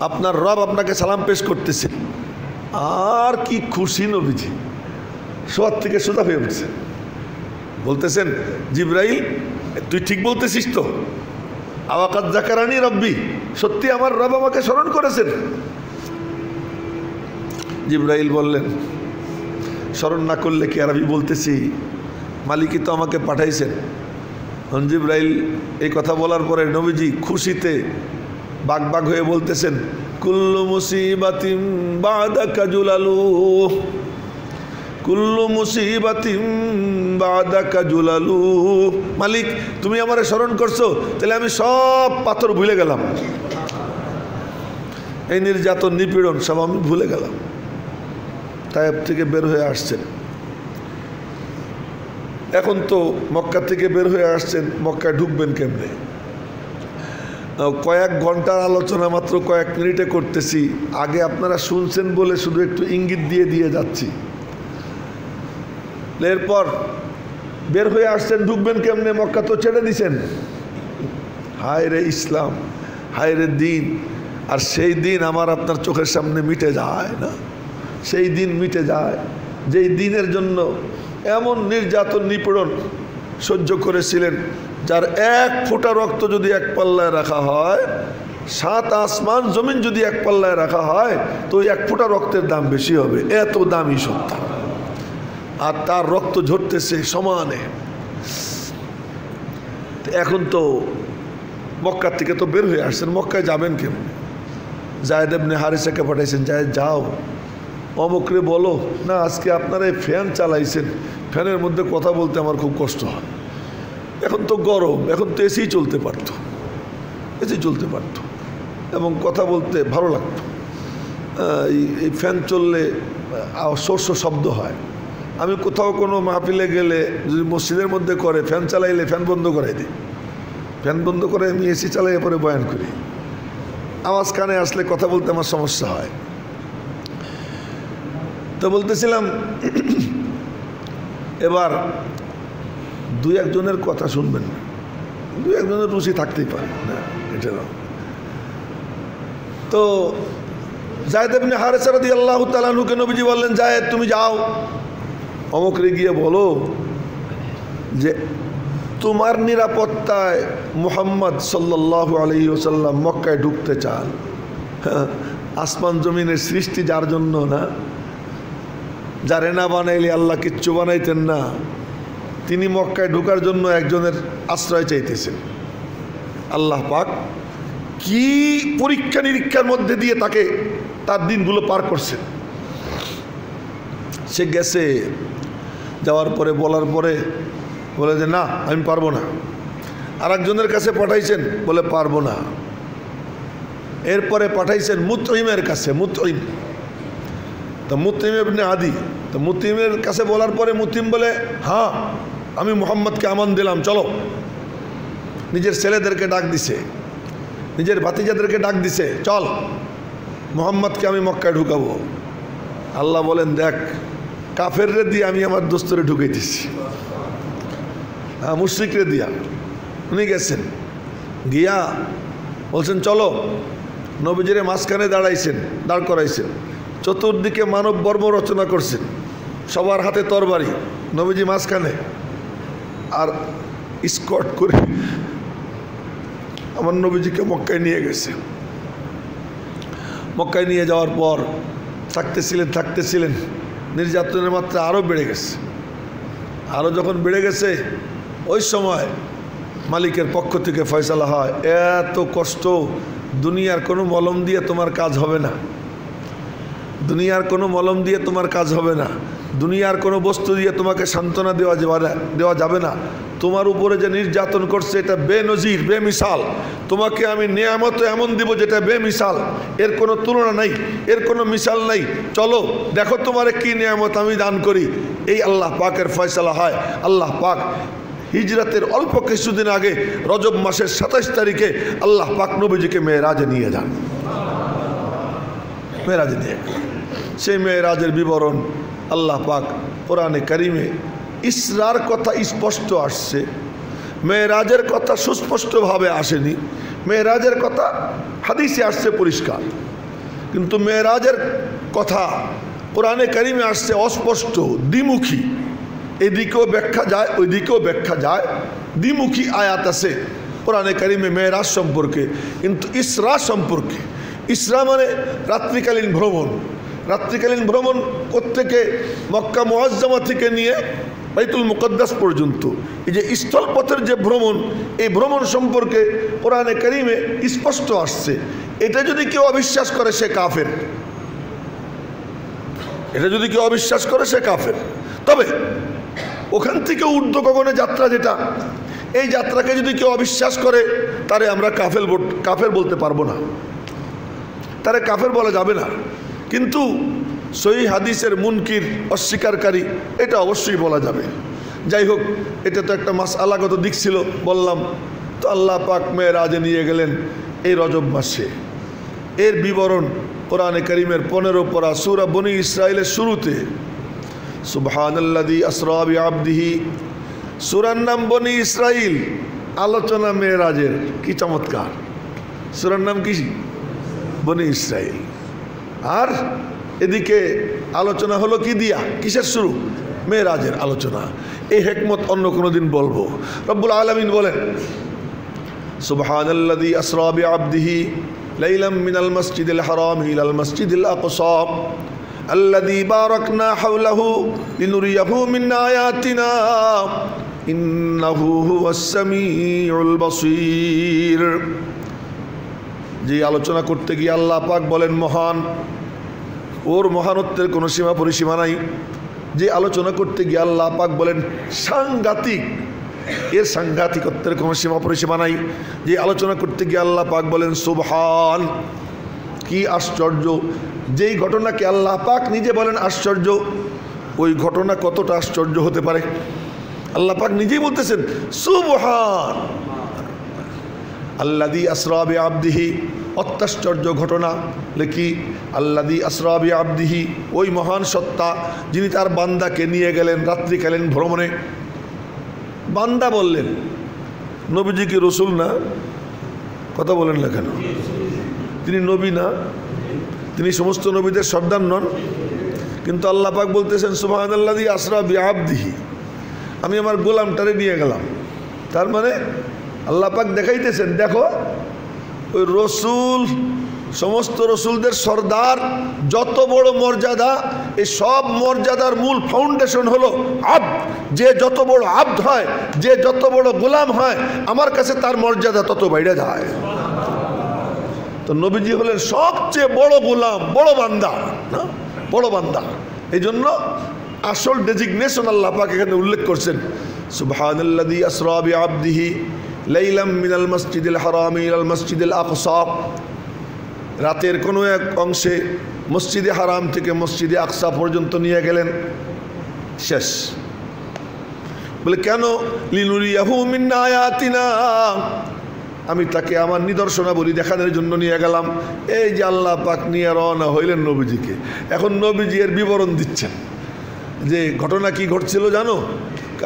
A: আপনার রব আপনাকে সালাম পেশ করতেছে। আর কি খুশি নবীজি, শোয়ার থেকে সোজা হয়ে উঠছে, বলতেছেন জিবরাইল তুই ঠিক বলতেছিস তো, আওয়াকাত জাকারানি রব্বি, সত্যি আমার রব আমাকে স্মরণ করেছেন। জিবরাইল বললেন স্মরণ না করলে কি আর আমি বলতেছি, মালিকই তো আমাকে পাঠাইছেন। জিবরাইল এই কথা বলার পরে নবীজি খুশিতে বাগ হয়ে বলতেছেন কুল্লু মুসিবাতিম বাদাকা জুলালু, কুল্লু মুসিবাতিম বাদাকা জুলালু। মালিক তুমি আমারে স্মরণ করছো, তাহলে আমি সব পাথর ভুলে গেলাম, এই নির্যাতন নিপীড়ন সব আমি ভুলে গেলাম। তায়েব থেকে বের হয়ে আসছেন, এখন তো মক্কা থেকে বের হয়ে আসছেন, মক্কায় ঢুকবেন কেমনে? কয়েক ঘন্টার আলোচনা মাত্র কয়েক মিনিটে করতেছি, আগে আপনারা শুনছেন বলে শুধু একটু ইঙ্গিত দিয়ে যাচ্ছি। এরপর বের হয়ে আসছেন, ঢুকবেন কেমনে? মক্কা তো ছেড়ে দিছেন। হায় রে ইসলাম, হায় রে দিন। আর সেই দিন আমার আপনার চোখের সামনে মিটে যায় না, সেই দিন মিটে যায় যেই দিনের জন্য এমন নির্যাতন নিপীড়ন সহ্য করেছিলেন, যার এক ফোঁটা রক্ত যদি এক পাল্লায় রাখা হয়, 7 আসমান জমিন যদি এক পাল্লায় রাখা হয়, তো এক ফোঁটা রক্তের দাম বেশি হবে, এত দামি সত্তা। আর তার রক্ত ঝরতেছে সমানে। এখন তো মক্কা থেকে তো বের হয়ে আসছেন, মক্কায় যাবেন কেমন? যায়েদ ইবনে হারিসাকে পাঠাইছেন, যায়েদ যাও অমুকরে বলো না আজকে আপনারা এই ফ্যান চালাইছেন, ফ্যানের মধ্যে কথা বলতে আমার খুব কষ্ট হয়। এখন তো গরম, এখন তো এসি চলতে পারতো, এসি চলতে পারতো এবং কথা বলতে ভালো লাগতো। এই ফ্যান চললে শব্দ হয়। আমি কোথাও কোনো মাহফিলে গেলে যদি মসজিদের মধ্যে করে ফ্যান চালাইলে ফ্যান বন্ধ করাই দিই, ফ্যান বন্ধ করে আমি এসি চালাই পরে বয়ান করি। আওয়াজ কানে আসলে কথা বলতে আমার সমস্যা হয়। তো বলতেছিলাম এবার 2-1 জনের কথা শুনবেন, 2-1 জনের রুচি থাকতেই পারে না, এটা না। তো যায়েদ ইবনে হারিসা রাদিয়াল্লাহু তাআলা আনহুকে নবীজি বললেন, যায়েদ তুমি যাও অমুকরে গিয়ে বলো যে তোমার নিরাপত্তায় মুহাম্মদ সাল্লাল্লাহু আলাইহি ওয়াসাল্লাম মক্কায় ঢুকতে চান। আসমান জমিনের সৃষ্টি যার জন্য না, যারে না বানাইলে আল্লাহ কিচ্ছু বানাইতেন না, তিনি মক্কায় ঢোকার জন্য একজনের আশ্রয় চাইতেছেন। আল্লাহ পাক কি পরীক্ষা নিরীক্ষার মধ্যে দিয়ে তাকে তার দিনগুলো পার করছেন। সে গেছে, যাওয়ার পরে বলার পরে বলে যে না আমি পারবো না। আর একজনের কাছে পাঠাইছেন, বলে পারবো না। এরপরে পাঠাইছেন মুতঈমের কাছে, মুতঈম তো মুতঈম ইবনে আদি, তো মুতঈমের কাছে বলার পরে মুতঈম বলে হ্যাঁ আমি মুহাম্মদকে আমান দিলাম, চলো। নিজের ছেলেদেরকে ডাক দিছে, নিজের ভাতিজাদেরকে ডাক দিছে, চল মুহাম্মদকে আমি মক্কায় ঢুকাবো। আল্লাহ বলেন দেখ কাফেররে দিয়ে আমি আমার দোস্তরে ঢুকাই দিছি, মুশরিকরে দিয়া। উনি গেছেন, গিয়া বলছেন চলো। নবীজিরে মাঝখানে দাঁড় করাইছেন, চতুর্দিকে মানব বর্ম রচনা করছেন, সবার হাতে তরবারি, নবীজি মাঝখানে। আর স্কট করে আমার নবীজিকে মক্কায় নিয়ে গেছে। মক্কায় নিয়ে যাওয়ার পর থাকতেছিলেন, নির্যাতনের মাত্রা আরও বেড়ে গেছে। আরও যখন বেড়ে গেছে, ওই সময় মালিকের পক্ষ থেকে ফয়সালা হয়, এত কষ্ট দুনিয়ার কোনো মলম দিয়ে তোমার কাজ হবে না, দুনিয়ার কোনো মলম দিয়ে তোমার কাজ হবে না, দুনিয়ার কোনো বস্তু দিয়ে তোমাকে সান্ত্বনা দেওয়া যাবে না। তোমার উপরে যে নির্যাতন করছে এটা বেনজির, বেমিসাল। তোমাকে আমি নিয়ামত এমন দিব যেটা বেমিসাল, এর কোনো তুলনা নাই, এর কোনো মিসাল নাই। চলো দেখো তোমারে কি নিয়ামত আমি দান করি। এই আল্লাহ পাকের ফয়সালা হয়। আল্লাহ পাক হিজরতের অল্প কিছুদিন আগে রজব মাসের 27 তারিখে আল্লাহ পাক নবীজিকে মেরাজে নিয়ে যান, মেরাজে নিয়ে। সেই মেরাজের বিবরণ আল্লাহ পাক কোরআনে কারিমে, ইসরার কথা স্পষ্ট আসছে, মেরাজের কথা সুস্পষ্টভাবে আসেনি। মেরাজের কথা হাদিসে আসছে পরিষ্কার, কিন্তু মেরাজের কথা কোরআনে কারিমে আসছে অস্পষ্ট, দ্বিমুখী। এদিকেও ব্যাখ্যা যায়, ওইদিকেও ব্যাখ্যা যায়, দ্বিমুখী আয়াত আছে কোরআনে কারিমে মেরাজ সম্পর্কে। কিন্তু ইসরা সম্পর্কে, ইসরা মানে রাত্রিকালীন ভ্রমণ। রাত্রিকালীন ভ্রমণ প্রত্যেকে মক্কা মুআজ্জামা থেকে নিয়ে বাইতুল মুকদ্দাস পর্যন্ত, এই যে স্থলপথের যে ভ্রমণ, এই ভ্রমণ সম্পর্কে কোরআনে কারিমে স্পষ্ট আসছে। এটা যদি কেউ অবিশ্বাস করে সে কাফের, এটা যদি কেউ অবিশ্বাস করে সে কাফের। তবে ওখান থেকে ঊর্ধ্ব গগনে যাত্রা যেটা, এই যাত্রাকে যদি কেউ অবিশ্বাস করে তারে আমরা কাফের বলতে পারবো না, তারে কাফের বলা যাবে না। কিন্তু সহিহ হাদিসের মুনকির, অস্বীকারী, এটা অবশ্যই বলা যাবে। যাই হোক, এটা তো একটা মাসআলাগত দিক ছিল বললাম। তো আল্লাহ পাক মেরাজে নিয়ে গেলেন এই রজব মাসে। এর বিবরণ কোরআনে কারিমের 15 পারা সূরা বনী ইসরাইলের শুরুতে, সুবহানাল্লাযী আসরা বিআবদিহি, সূরার নাম বনী ইসরাইল, আলোচনা মেরাজের। কি চমৎকার! সূরার নাম কি? বনী ইসরাইল। আর এদিকে আলোচনা হলো কি দিয়া? কিসের শুরু? মেরাজের আলোচনা। এই হিকমত অন্য কোনো দিন বলবো। রব্বুল আলামিন বলেন, সুবহানাল্লাযী আসরা বিআবদিহি লাইলাম মিনাল মাসজিদিল হারাম ইলাল মাসজিদিল আকসা আল্লাযী বারাকনা হাওলাহু লিনুরিয়াহু মিন আয়াতিনা ইন্নাহু হুয়াস সামিউল বাসীর। যে আলোচনা করতে গিয়ে আল্লাহ পাক বলেন মহান, ওর মহানত্বের কোনো সীমা পরিসীমা নাই। যে আলোচনা করতে গিয়ে আল্লাহ পাক বলেন সাংঘাতিক, এর সাংঘাতিকত্বের কোনো সীমা পরিসীমা নাই। যে আলোচনা করতে গিয়ে আল্লাহ পাক বলেন সুবহান, কি আশ্চর্য। যেই ঘটনাকে আল্লাহ পাক নিজে বলেন আশ্চর্য, ওই ঘটনা কতটা আশ্চর্য হতে পারে আল্লাহ পাক নিজেই বলতেছেন সুবহান। আল্লাযী আসরা বিআবদিহি, অত্যাশ্চর্য ঘটনা লেখি। আল্লাযী আসরা বিআবদিহি, ওই মহান সত্তা যিনি তার বান্দাকে নিয়ে গেলেন রাত্রিকালীন ভ্রমণে। বান্দা বললেন, নবীজি কি রসুল না? কথা বলেন না কেন? তিনি নবী না? তিনি সমস্ত নবীদের সর্দার নন? কিন্তু আল্লাহ পাক বলতেছেন সুবহানাল্লাযী আসরা বিআবদিহি, আমি আমার গোলামটারে নিয়ে গেলাম। তার মানে আল্লাহ পাক দেখাইতেছেন, দেখো ওই রসুল, সমস্ত রসুলদের সর্দার, যত বড় মর্যাদা, এই সব মর্যাদার মূল ফাউন্ডেশন হলো আব্দ। যে যত বড় আব্দ হয়, যে যত বড় গোলাম হয়, আমার কাছে তার মর্যাদা তত বাইরে যায়। তো নবীজি হলেন সবচেয়ে বড় গোলাম, বড় বান্দা, না বড় বান্দা। এই জন্য আসল ডেজিগনেশন আল্লাহ পাক এখানে উল্লেখ করছেন, সুবহানাল্লাযী আসরা বিআবদিহি লাইলাম মিনাল মাসজিদিল হারাম ইলাল মাসজিদিল আকসা। রাতের কোনো এক অংশে মসজিদে হারাম থেকে মসজিদে আকসা পর্যন্ত নিয়ে গেলেন। শেষ। বলে কেন? লিনুরিয়াহু মিন আয়াতিনা, আমি তাকে আমার নিদর্শনাবলী দেখানোর জন্য নিয়ে গেলাম। এই যে আল্লাহ পাক নিয়ে রওনা হইলেন নবীজিকে। এখন নবীজি এর বিবরণ দিচ্ছেন যে ঘটনা কি ঘটছিল জানো?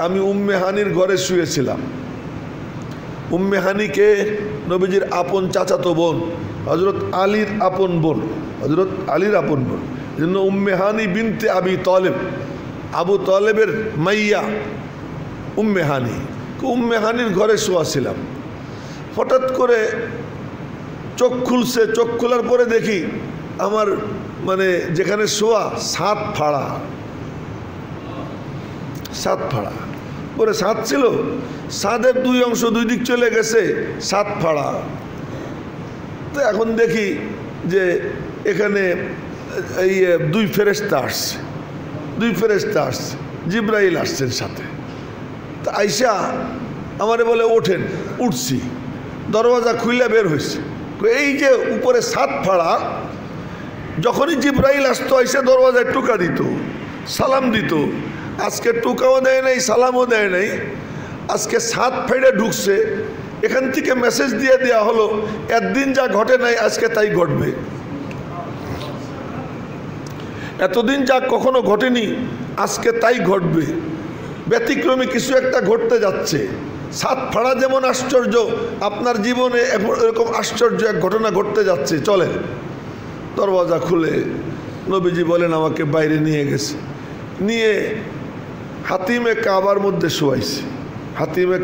A: আমি উম্মে হানির ঘরে শুয়েছিলাম। উম্মে হানিকে নবীজির আপন চাচাতো বোন, হযরত আলীর আপন বোন, হযরত আলীর আপন বোন। এই জন্য উম্মে হানি বিনতে আবি তালেব, আবু তালেবের মাইয়া উম্মে হানি। উম্মে হানির ঘরে শোয়া ছিলাম। হঠাৎ করে চোখ খুলছে, চোখ খোলার পরে দেখি আমার মানে যেখানে শোয়া ছাদ ফাড়া, ছাদ ফাড়া। পরে ছাদ ছিল, ছাদের দুই অংশ দুই দিক চলে গেছে, ছাদ ফাড়া। তো এখন দেখি যে এখানে এই দুই ফেরেশতা আসছে, দুই ফেরেশতা আসছে, জিব্রাইল আসছেন সাথে। তা আইসা আমারে বলে ওঠেন। উঠছি, দরওয়াজা খুলে বের হয়েছে। এই যে উপরে ছাদ ফাড়া, যখনই জিব্রাইল আসতো এসে দরওয়াজায় টোকা দিত, সালাম দিত। আজকে টোকাও দেয় নাই, সালামও দেয় নাই। আজকে ছাদ ফেড়ে ঢুকছে, এখান থেকে মেসেজ দিয়ে দেওয়া হলো একদিন যা ঘটে নাই আজকে তাই ঘটবে। এতদিন যা কখনো ঘটেনি আজকে তাই ঘটবে। ব্যতিক্রমী কিছু একটা ঘটতে যাচ্ছে। সাত ফাড়া যেমন আশ্চর্য, আপনার জীবনে এরকম আশ্চর্য এক ঘটনা ঘটতে যাচ্ছে। চলে দরওয়াজা খুলে নবীজি বলেন আমাকে বাইরে নিয়ে গেছে, নিয়ে হাতিমে কাবার মধ্যে শোয়াইছে। হাতিমে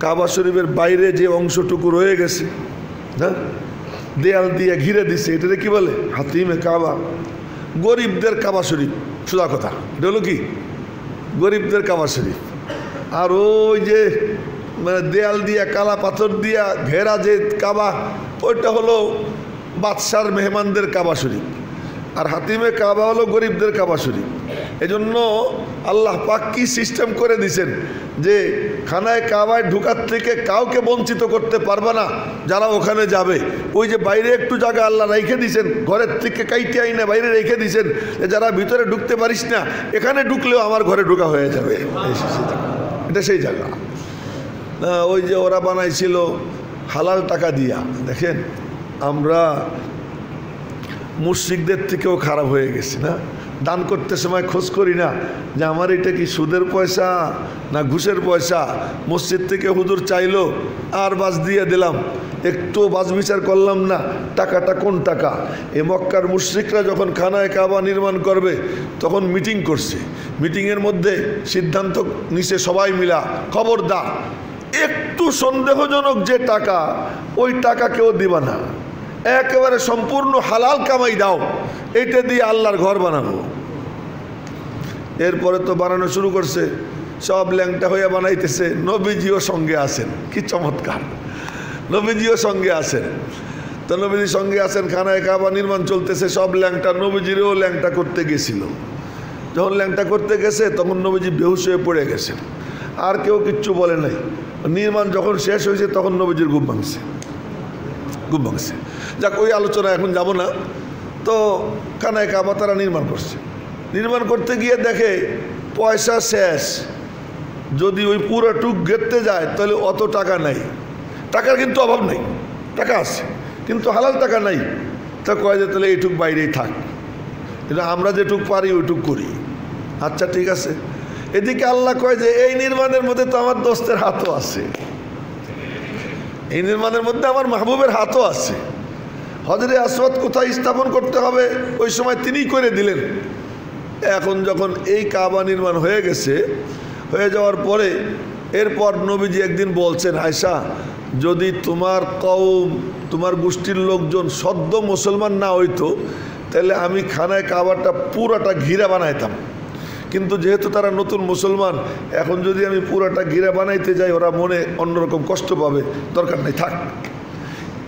A: কাবা শরীফের বাইরে যে অংশটুকু রয়ে গেছে, হ্যাঁ, দেয়াল দিয়ে ঘিরে দিছে, এটাকে কি বলে? হাতিমে কাবা। গরিবদের কাবা শরীফ, সোজা কথা, এটা হলো কি? গরিবদের কাবা শরীফ। আর ওই যে মানে দেয়াল দিয়া কালা পাথর দিয়া ঘেরা যে কাবা, ওইটা হলো বাদশার মেহমানদের কাবা শরীফ। আর হাতিমে কাবা হলো গরিবদের কাবা শরীফ। এজন্য আল্লাহ পাক কি সিস্টেম করে দিয়েছেন যে খানায় কাবায় ঢুকার থেকে কাউকে বঞ্চিত করতে পারবে না যারা ওখানে যাবে। ওই যে বাইরে একটু জায়গা আল্লাহ রেখে দিয়েছেন, ঘরের থেকে কাইতে আইনে বাইরে রেখে দিয়েছেন, যারা ভিতরে ঢুকতে পারিস না, এখানে ঢুকলেও আমার ঘরে ঢোকা হয়ে যাবে। এটা সেই জায়গা। ওই যে ওরা বানাইছিল হালাল টাকা দিয়া। দেখেন আমরা মুশরিকদের থেকেও খারাপ হয়ে গেছি না? দান করতে সময় খোঁজ করি না যে আমার এটা কি সুদের পয়সা না ঘুষের পয়সা। মসজিদ থেকে হুজুর চাইলো আর বাস দিয়ে দিলাম, একটু বাস বিচার করলাম না টাকাটা কোন টাকা। এ মক্কার মুশরিকরা যখন খানায় কাবা নির্মাণ করবে তখন মিটিং করছে, মিটিংয়ের মধ্যে সিদ্ধান্ত নিছে সবাই মিলা, খবরদার একটু সন্দেহজনক যে টাকা, ওই টাকা কেউ দিবা না, একেবারে সম্পূর্ণ হালাল কামাই দাও, এটা দিয়ে আল্লাহর ঘর বানাবো। এরপরে তো বানানো শুরু করছে, সব ল্যাংটা হইয়া বানাইতেছে। নবীজিও সঙ্গে আছেন, কি চমৎকার, নবীজিও সঙ্গে আছেন। তো নবীজির সঙ্গে আছেন, খানায় কাবা নির্মাণ চলতেছে, সব ল্যাংটা। নবীজিরও ল্যাংটা করতে গেছিল। যখন ল্যাংটা করতে গেছে তখন নবীজি বেহুশ হয়ে পড়ে গেছেন, আর কেউ কিচ্ছু বলে নাই। নির্মাণ যখন শেষ হয়েছে তখন নবীজির ঘুম ভাঙছে। যাক, ওই আলোচনা এখন যাব না। তো খানায় কাবা তারা নির্মাণ করছে, নির্মাণ করতে গিয়ে দেখে পয়সা শেষ। যদি ওই পুরো টুক ঘেরতে যায় তাহলে অত টাকা নাই। টাকার কিন্তু অভাব নেই, টাকা আছে কিন্তু হালাল টাকা নাই। তা কয় যে তাহলে এইটুক বাইরেই থাক, কিন্তু আমরা যেটুক পারি ওইটুক করি। আচ্ছা ঠিক আছে। এদিকে আল্লাহ কয় যে এই নির্মাণের মধ্যে তো আমার দোস্তের হাতও আছে, এই নির্মাণের মধ্যে আমার মাহবুবের হাতও আছে। হজরে আসওয়াদ কোথায় স্থাপন করতে হবে ওই সময় তিনিই করে দিলেন। এখন যখন এই কাবা নির্মাণ হয়ে গেছে, হয়ে যাওয়ার পরে এরপর নবীজি একদিন বলছেন, আয়সা যদি তোমার কওম, তোমার গোষ্ঠীর লোকজন সদ্য মুসলমান না হইতো তাহলে আমি খানায় কাবাটা পুরাটা ঘিরা বানাইতাম, কিন্তু যেহেতু তারা নতুন মুসলমান, এখন যদি আমি পুরাটা ঘিরা বানাইতে যাই ওরা মনে অন্যরকম কষ্ট পাবে, দরকার নাই, থাক।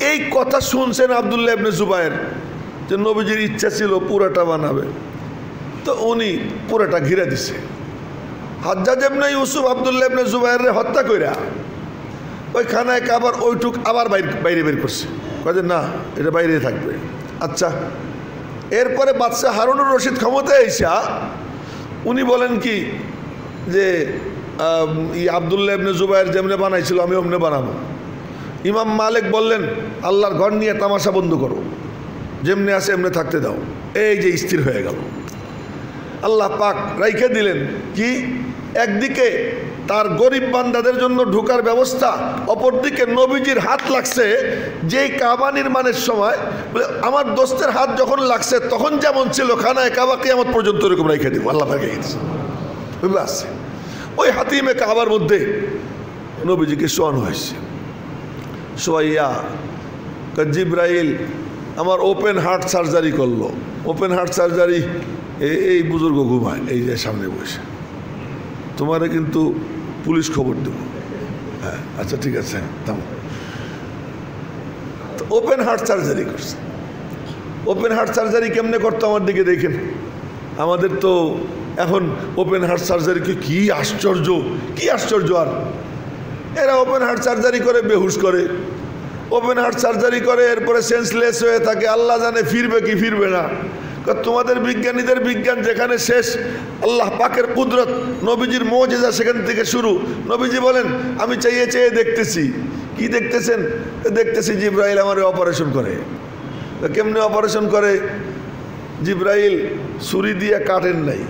A: এই কথা শুনছেন আব্দুল্লাহ ইবনে জুবায়ের যে নবীজির ইচ্ছা ছিল পুরাটা বানাবে, তো উনি পুরাটা ঘিরে দিছে। হাজ্জাজ ইবনে ইউসুফ আব্দুল্লাহ ইবনে জুবায়েররে হত্যা কইরা ওই খানায় কাবার ওইটুক আবার বাইরে বের করছে, কয় যে না এটা বাইরে থাকবে। আচ্ছা, এরপরে বাদশাহ হারুনুর রশিদ ক্ষমতায় আইসা উনি বলেন কি যে আব্দুল্লাহ ইবনে জুবায়ের যেমনে বানাইছিল আমি অমনে বানাবো। ইমাম মালিক বললেন আল্লাহর ঘর নিয়ে তামাশা বন্ধ করো, যেমনে আসে এমনি থাকতে দাও। এই যে স্থির হয়ে গেল। আল্লাহ পাক রাইখে দিলেন কি, একদিকে তার গরিব বান্দাদের জন্য ঢোকার ব্যবস্থা, অপরদিকে নবীজির হাত লাগছে যেই কাবা নির্মাণের সময়, আমার দোস্তের হাত যখন লাগছে তখন যেমন ছিল খানায় কাবা কিয়ামত পর্যন্ত এরকম রেখে দিব। আল্লাহ পাক রেখে দিচ্ছে। আসছে ওই হাতিমে কাবার মধ্যে নবীজিকে শোয়ানো হয়েছে। শোয়াইয়া জিব্রাইল আমার ওপেন হার্ট সার্জারি করলো। ওপেন হার্ট সার্জারি, এই বুজুর্গ ঘুমায় এই যে সামনে বসে, তোমারে কিন্তু পুলিশ খবর দেব। হ্যাঁ আচ্ছা ঠিক আছে, তো ওপেন হার্ট সার্জারি করছে। ওপেন হার্ট সার্জারি কেমনে করতো আমার দিকে দেখেন। আমাদের তো এখন ওপেন হার্ট সার্জারি কি আশ্চর্য, কি আশ্চর্য। আর এরা ওপেন হার্ট সার্জারি করে বেহুশ করে, ওপেন হার্ট সার্জারি করে, এরপরে সেন্সলেস হয়ে থাকে। আল্লাহ জানে ফিরবে কি ফিরবে না। তোমাদের বিজ্ঞানীদের বিজ্ঞান যেখানে শেষ, আল্লাহ পাকের কুদরত, নবীজির মুজিজা সেখান থেকে শুরু। নবীজি বলেন আমি চাইয়ে চেয়ে দেখতেছি। কি দেখতেছেন? দেখতেছি জিব্রাইল আমার অপারেশন করে। কেমনে অপারেশন করে? জিব্রাইল ছুরি দিয়ে কাটেন নাই,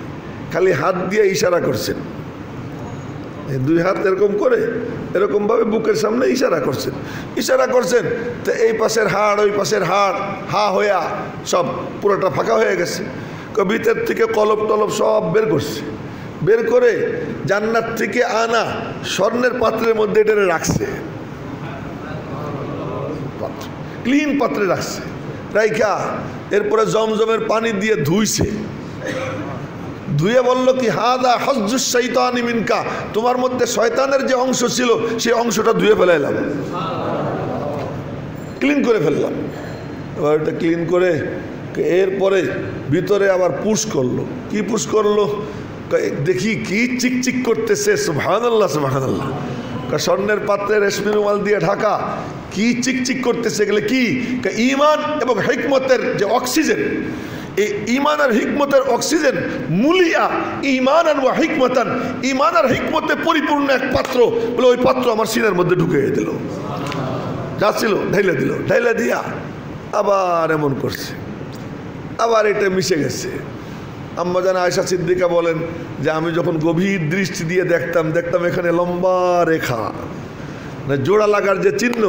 A: খালি হাত দিয়ে ইশারা করছেন। দুই হাত এরকম করে এরকমভাবে বুকের সামনে ইশারা করছেন। তো এই পাশের হাড় ওই পাশের হাড় হা হইয়া সব পুরোটা ফাঁকা হয়ে গেছে। ভিতর থেকে কলব টলব সব বের করে জান্নাত থেকে আনা স্বর্ণের পাত্রের মধ্যে এটা রাখছে, ক্লিন পাত্রে রাখছে রাইখা এরপরে জমজমের পানি দিয়ে ধুয়ে বলল কি হাদা হজ্জুস শাইতানি মিনকা, তোমার মধ্যে শয়তানের যে অংশ ছিল সেই অংশটা ধুয়ে ফেলাইলাম, ক্লিন করে ফেললাম। এবার এটা ক্লিন করে এরপরে ভিতরে আবার পুশ করলো। কি পুশ করলো? দেখি কি চিকচিক করতেছে, সুবহানাল্লাহ সুবহানাল্লাহ। স্বর্ণের পাত্রে রেশমি রুমাল দিয়ে ঢাকা, কি চিকচিক করতেছে এগুলো কি? ঈমান এবং হিকমতের যে অক্সিজেন, এই ঈমান আর হিকমতের অক্সিজেন মুলিয়া ঈমানান ওয়া হিকমতান, ঈমান আর হিকমতে পরিপূর্ণ এক পাত্র বলে ওই পাত্র আমার সিনার মধ্যে ঢুকিয়ে দিল, যা ছিল ঢাইলা দিয়া আবার এমন করছে, আবার এটা মিশে গেছে। আম্মা জান আয়েশা সিদ্দিকা বলেন যে আমি যখন গভীর দৃষ্টি দিয়ে দেখতাম এখানে লম্বা রেখা, মানে জোড়া লাগার যে চিহ্ন,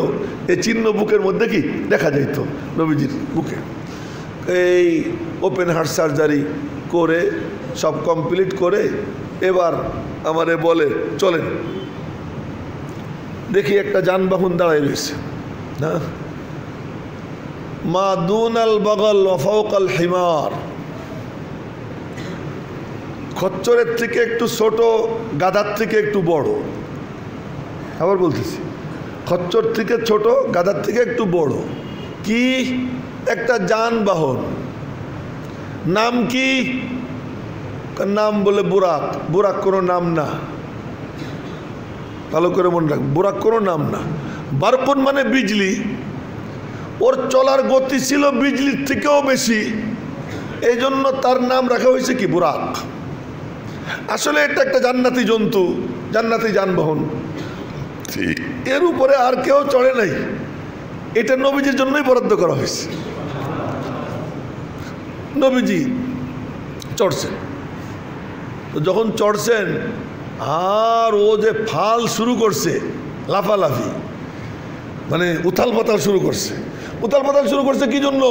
A: এই চিহ্ন বুকের মধ্যে কি দেখা যাইতো নবীজির বুকে। এই ওপেন হার্ট সার্জারি করে সব কমপ্লিট করে এবার আমারে বলে চলেন দেখি একটা যানবাহন দাঁড়ায় রয়েছে না, মা দুনাল বগল ওয়া ফাওকাল হিমার, খচ্চরের থেকে একটু ছোট, গাধার থেকে একটু বড়। আবার বলতেছি, খচ্চর থেকে ছোট, গাধার থেকে একটু বড়। কি? একটা যানবাহন। নাম কি? নাম বলে বুরাক। বুরাক কোনো নাম না, ভালো করে মনে রাখ, বুরাক কোনো নাম না। বারকুন মানে বিজলি, ওর চলার গতি ছিল বিজলির থেকেও বেশি, এই জন্য তার নাম রাখা হয়েছে কি বুরাক। আসলে এটা একটা জান্নাতি জন্তু, জান্নাতি যানবাহন, এর উপরে আর কেউ চড়ে নাই, এটা নবীজির জন্যই বরাদ্দ করা হয়েছে। নবীজি চড়ছেন, তো যখন চড়ছেন আর ও যে ফাল শুরু করছে, লাফালাফি, মানে উথাল পাতাল শুরু করছে কি জন্য?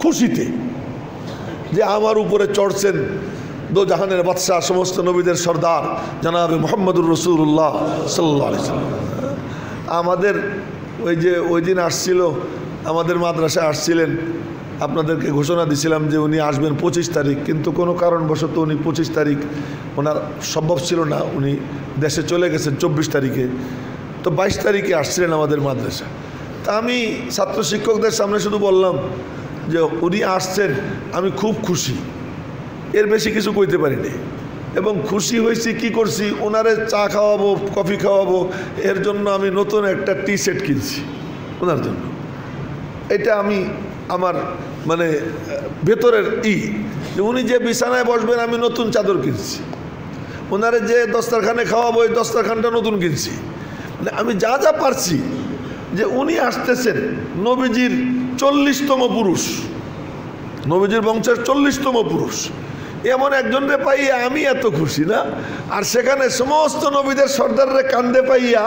A: খুশিতে যে আমার উপরে চড়ছেন দো জাহানের বাদশাহ, সমস্ত নবীদের সর্দার জনাবে মুহাম্মদুর রাসূলুল্লাহ সাল্লাল্লাহু আলাইহি ওয়াসাল্লাম। আমাদের ওই দিন আসছিল, আমাদের মাদ্রাসায় আসছিলেন, আপনাদেরকে ঘোষণা দিছিলাম যে উনি আসবেন 25 তারিখ, কিন্তু কোনো কারণবশত উনি 25 তারিখ ওনার সম্ভব ছিল না, উনি দেশে চলে গেছেন 24 তারিখে। তো 22 তারিখে আসছিলেন আমাদের মাদ্রাসা। তা আমি ছাত্র শিক্ষকদের সামনে শুধু বললাম যে উনি আসছেন, আমি খুব খুশি, এর বেশি কিছু কইতে পারিনি। এবং খুশি হয়েছি কি করছি, ওনারে চা খাওয়াবো, কফি খাওয়াবো, এর জন্য আমি নতুন একটা টি সেট কিনছি ওনার জন্য। এটা আমি আমার মানে ভেতরের যে উনি যে বিছানায় বসবেন আমি নতুন চাদর কিনছি, ওনারে যে দস্তরখানে খাওয়াবো ওই দস্তরখানটা নতুন কিনছি। মানে আমি যা যা পারছি যে উনি আসতেছেন নবীজির 40তম পুরুষ, নবীজির বংশের 40তম পুরুষ, এমন একজনরে পাইয়া আমি এত খুশি না। আর সেখানে সমস্ত নবীদের সর্দাররে কান্দে পাইয়া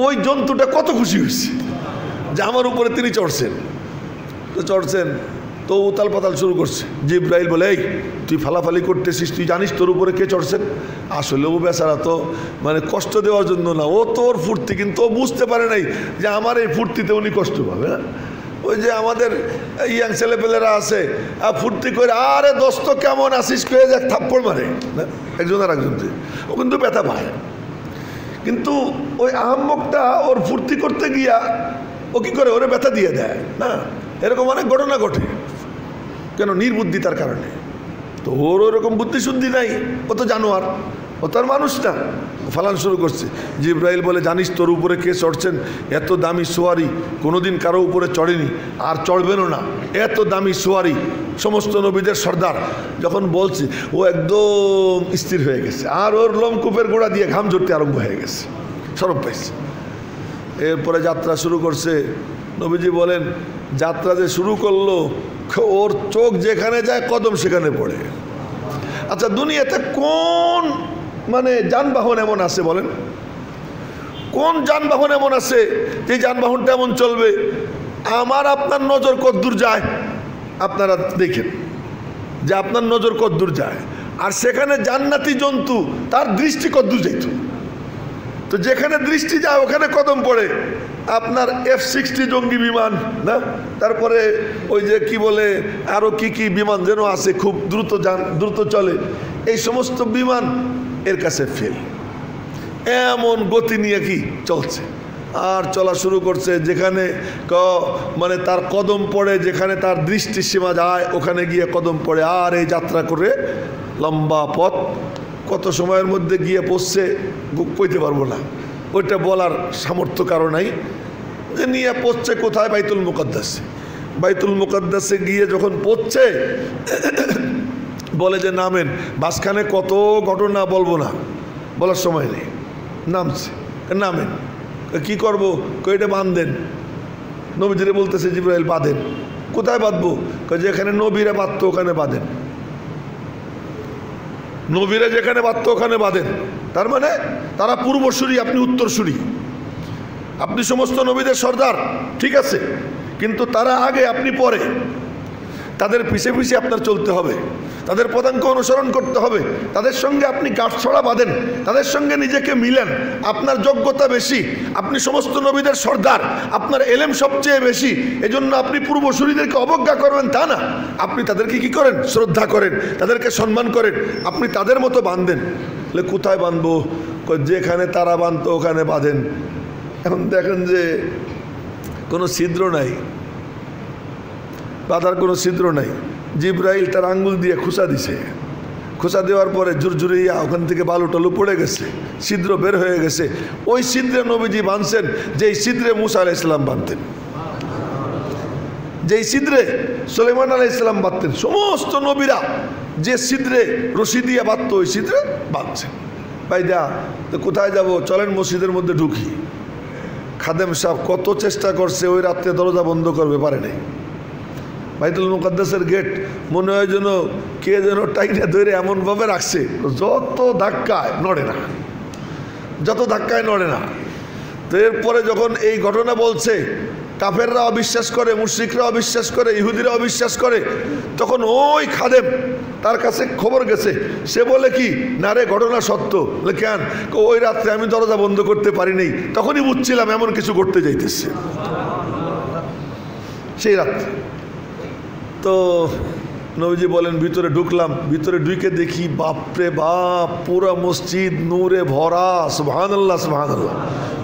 A: ওই জন্তুটা কত খুশি হয়েছে যে আমার উপরে তিনি চড়ছেন। তো চড়ছেন তো উতাল পাতাল শুরু করছে। জিব্রাইল বলে, এই তুই ফালাফালি করতেছিস, তুই জানিস তোর উপরে কে চড়ছেন? আসলে ও বেচারা তো মানে কষ্ট দেওয়ার জন্য না, ও তোর ফুর্তি, কিন্তু ও বুঝতে পারে নাই যে আমার এই ফুর্তিতে উনি কষ্ট পাবে। হ্যাঁ, ওই যে আমাদের ইয়াং ছেলেপেলেরা আছে ফুর্তি করে, আরে দোস্ত কেমন আসিস কে যাক থাপ্পড় মারে একজন আর একজনকে, ও কিন্তু ব্যথা পায়। কিন্তু ওই আহম্মকটা ওর ফুর্তি করতে গিয়া ও কি করে, ওরে ব্যথা দিয়ে দেয় না। এরকম অনেক ঘটনা ঘটে, কেন? নির্বুদ্ধিতার কারণে। তো ওর ওরকম বুদ্ধি শুদ্ধি নাই, ও তো জানোয়ার, ও তার মানুষ না, ফালান শুরু করছে। জিব্রাইল বলে, জানিস তোর উপরে কে চড়ছেন? এত দামি সোয়ারি কোনোদিন কারো উপরে চড়েনি, আর চড়বেনও না। এত দামি সোয়ারি, সমস্ত নবীদের সর্দার। যখন বলছে ও একদম স্থির হয়ে গেছে, আর ওর লোমকূপের গোড়া দিয়ে ঘাম ঝরতে আরম্ভ হয়ে গেছে, সরব পাইছে। এরপরে যাত্রা শুরু করছে। নবীজি বলেন, যাত্রা যে শুরু করলো, ওর চোখ যেখানে যায় কদম সেখানে পড়ে। আচ্ছা, দুনিয়াতে কোন মানে যানবাহন এমন আছে বলেন? কোন যানবাহন এমন আছে যে যানবাহনটা এমন চলবে? আমার আপনার নজর কদ্দূর যায় আপনারা দেখেন, যে আপনার নজর কদ্দূর যায়, আর সেখানে জান্নাতি জন্তু তার দৃষ্টি কদ্দূর যাইত। তো যেখানে দৃষ্টি যায় ওখানে কদম পড়ে। আপনার F-60 জঙ্গি বিমান না, তারপরে ওই যে কি বলে আরো কি কি বিমান যেন আছে খুব দ্রুত চলে, এই সমস্ত বিমান এর কাছে ফেল। এমন গতি নিয়ে কি চলছে, আর চলা শুরু করছে। যেখানে মানে তার কদম পড়ে, যেখানে তার দৃষ্টি সীমা যায় ওখানে গিয়ে কদম পড়ে। আর এই যাত্রা করে লম্বা পথ, কত সময়ের মধ্যে গিয়ে পৌঁছছে কইতে পারবো না, ওইটা বলার সামর্থ্য কারো নাই। যে নিয়ে পৌঁছছে কোথায়? বাইতুল মুকাদ্দাসে। বাইতুল মুকাদ্দাসে গিয়ে যখন পৌঁছছে বলে যে নামেন। মাঝখানে কত ঘটনা বলবো না, বলার সময় নেই। নামছে, নামেন। কি করব? কইটা বাঁধেন। নবীজিরে বলতেছে জিবরাইল বাঁধেন। কোথায় বাঁধবো? যেখানে নবীরা বাঁধতো ওখানে বাঁধেন। নবীরা যেখানে বাঁধতো ওখানে বাঁধেন। তার মানে তারা পূর্বসূরি, আপনি উত্তরসূরি। আপনি সমস্ত নবীদের সর্দার, ঠিক আছে, কিন্তু তারা আগে, আপনি পরে। তাদের পিছে পিছে আপনার চলতে হবে, তাদের পদাঙ্ক অনুসরণ করতে হবে, তাদের সঙ্গে আপনি গাঁটছড়া বাঁধেন, তাদের সঙ্গে নিজেকে মিলেন। আপনার যোগ্যতা বেশি, আপনি সমস্ত নবীদের সর্দার, আপনার এলেম সবচেয়ে বেশি, এজন্য আপনি পূর্বসূরিদেরকে অবজ্ঞা করবেন তা না। আপনি তাদেরকে কি করেন? শ্রদ্ধা করেন, তাদেরকে সম্মান করেন, আপনি তাদের মতো বাঁধেন। কোথায় বাঁধবো? যেখানে তারা বাঁধতো ওখানে বাঁধেন। এখন দেখেন যে কোনো ছিদ্র নাই, বাঁধার কোনো ছিদ্র নাই। জিবরাইল তার আঙ্গুল দিয়ে খুঁচা দিছে, খুঁচা দেওয়ার পরে ঝুরঝুরিয়া ওখান থেকে বালু টালু পড়ে গেছে, ছিদ্র বের হয়ে গেছে। ওই ছিদ্রে নবীজি বাঁধছেন যেই ছিদ্রে মুসা আলাইহিস সালাম বাঁধতেন, যেই ছিদ্রে সুলাইমান আলাইহিস সালাম বাঁধতেন। সমস্ত নবীরা যে ছিদ্রে রশি দিয়ে বাঁধতো ওই ছিদ্রে বাঁধছেন। ভাই দা তো কোথায় যাব? চলেন মসজিদের মধ্যে ঢুকি। খাদেম সাহেব কত চেষ্টা করছে, ওই রাত্রে দরজা বন্ধ করবে, পারে নাই। বাইতুল মুকাদ্দাসের গেট মনে হয় যেন কে যেন টাইনা ধরে এমনভাবে রাখছে, যত ধাক্কায় নড়ে না, যত ধাক্কায় নড়ে না। তো এরপরে যখন এই ঘটনা বলছে, কাফেররা অবিশ্বাস করে, মুশরিকরা অবিশ্বাস করে, ইহুদিরা অবিশ্বাস করে, তখন ওই খাদেম তার কাছে খবর গেছে। সে বলে কি না রে, ঘটনা সত্য। বলে কেন? ওই রাত্রে আমি দরজা বন্ধ করতে পারি নাই, তখনই বুঝছিলাম এমন কিছু করতে যাইতেছে সেই রাত্রে। তো নবীজি বলেন ভিতরে ঢুকলাম, ভিতরে ঢুকে দেখি বাপরে বাপ, পুরা মসজিদ নূরে ভরা। সুবহানাল্লাহ, সুবহানাল্লাহ।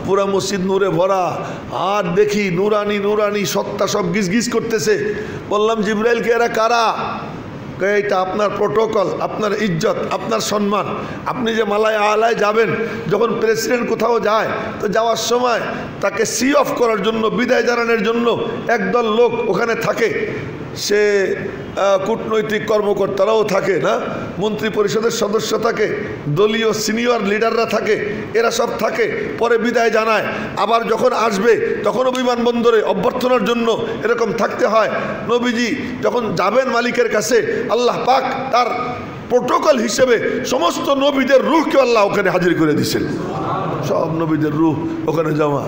A: পুরা মসজিদ নূরে ভরা। আর দেখি নুরানি নুরানি সত্তা সব গিজ গিজ করতেছে। বললাম জিবরাইলকে এরা কারা? এটা আপনার প্রোটোকল, আপনার ইজ্জত, আপনার সম্মান। আপনি যে মালায় আলায় যাবেন, যখন প্রেসিডেন্ট কোথাও যায় তো যাওয়ার সময় তাকে সি অফ করার জন্য, বিদায় জানানোর জন্য একদল লোক ওখানে থাকে। সে কূটনৈতিক কর্মকর্তারাও থাকে না, মন্ত্রী পরিষদের সদস্য থাকে, দলীয় সিনিয়র লিডাররা থাকে, এরা সব থাকে। পরে বিদায় জানায়। আবার যখন আসবে তখনও বিমানবন্দরে অভ্যর্থনার জন্য এরকম থাকতে হয়। নবীজি যখন যাবেন মালিকের কাছে, আল্লাহ পাক তার প্রোটোকল হিসেবে সমস্ত নবীদের রূহকে আল্লাহ ওখানে হাজির করে দিয়েছেন। সব নবীদের রূহ ওখানে জমা।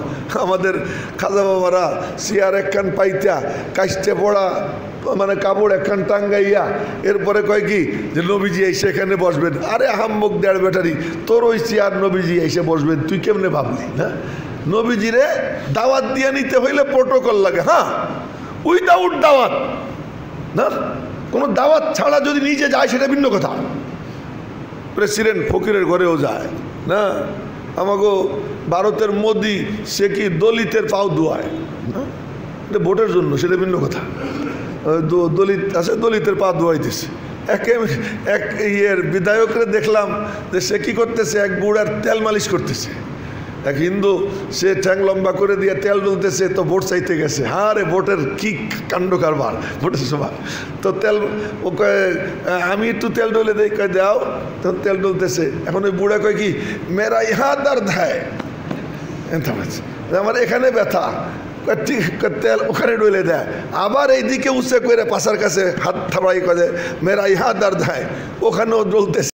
A: আমাদের খাজা বাবারা চেয়ার একখান পাইতা, কাস্তে পড়া মানে কাপড় একখান টাঙ্গাইয়া, এরপরে কয় কি যে নবীজি এসে এখানে বসবেন। আরে আহাম্মক দেড় ব্যাটারি, তোর ওই চেয়ার নবীজি এসে বসবেন, তুই কেমনে ভাবলি? হ্যাঁ, নবীজিরে দাওয়াত দিয়ে নিতে হইলে প্রোটোকল লাগে। হ্যাঁ, উইদাউট দাওয়াত না, কোনো দাওয়াত ছাড়া যদি নিজে যায় সেটা ভিন্ন কথা। প্রেসিডেন্ট ফকিরের ঘরেও যায় না। আমাগো ভারতের মোদি সে কি দলিতের পাও ধোয়ায় না, এটা ভোটের জন্য, সেটা ভিন্ন কথা। দলিত আছে, দলিতের পা ধোয়াইতেছে। এক ইয়ের বিধায়করে দেখলাম যে সে কি করতেছে, এক বুড়ার তেল মালিশ করতেছে। এক হিন্দু সে ঠ্যাং লম্বা করে দিয়ে তেল ডলতেছে, তো ভোট চাইতে গেছে। হ্যাঁ রে, ভোটের কি কাণ্ড কারবার ভোটের সময়। তো তেল ওকে আমি একটু তেল ডলে দেই, কয় দাও, তো তেল ডলতেছে। এখন ওই বুড়া কয় কি, মেরা ইহা দর্দ হ্যায়, আমার এখানে ব্যথা। ঠিক তেল ওখানে ডলে দেয়। আবার এইদিকে উৎসে করে পাশার কাছে হাত থাবাই করে, মেরা ইহা দর্দ হ্যায়, ওখানেও ডলতেছে।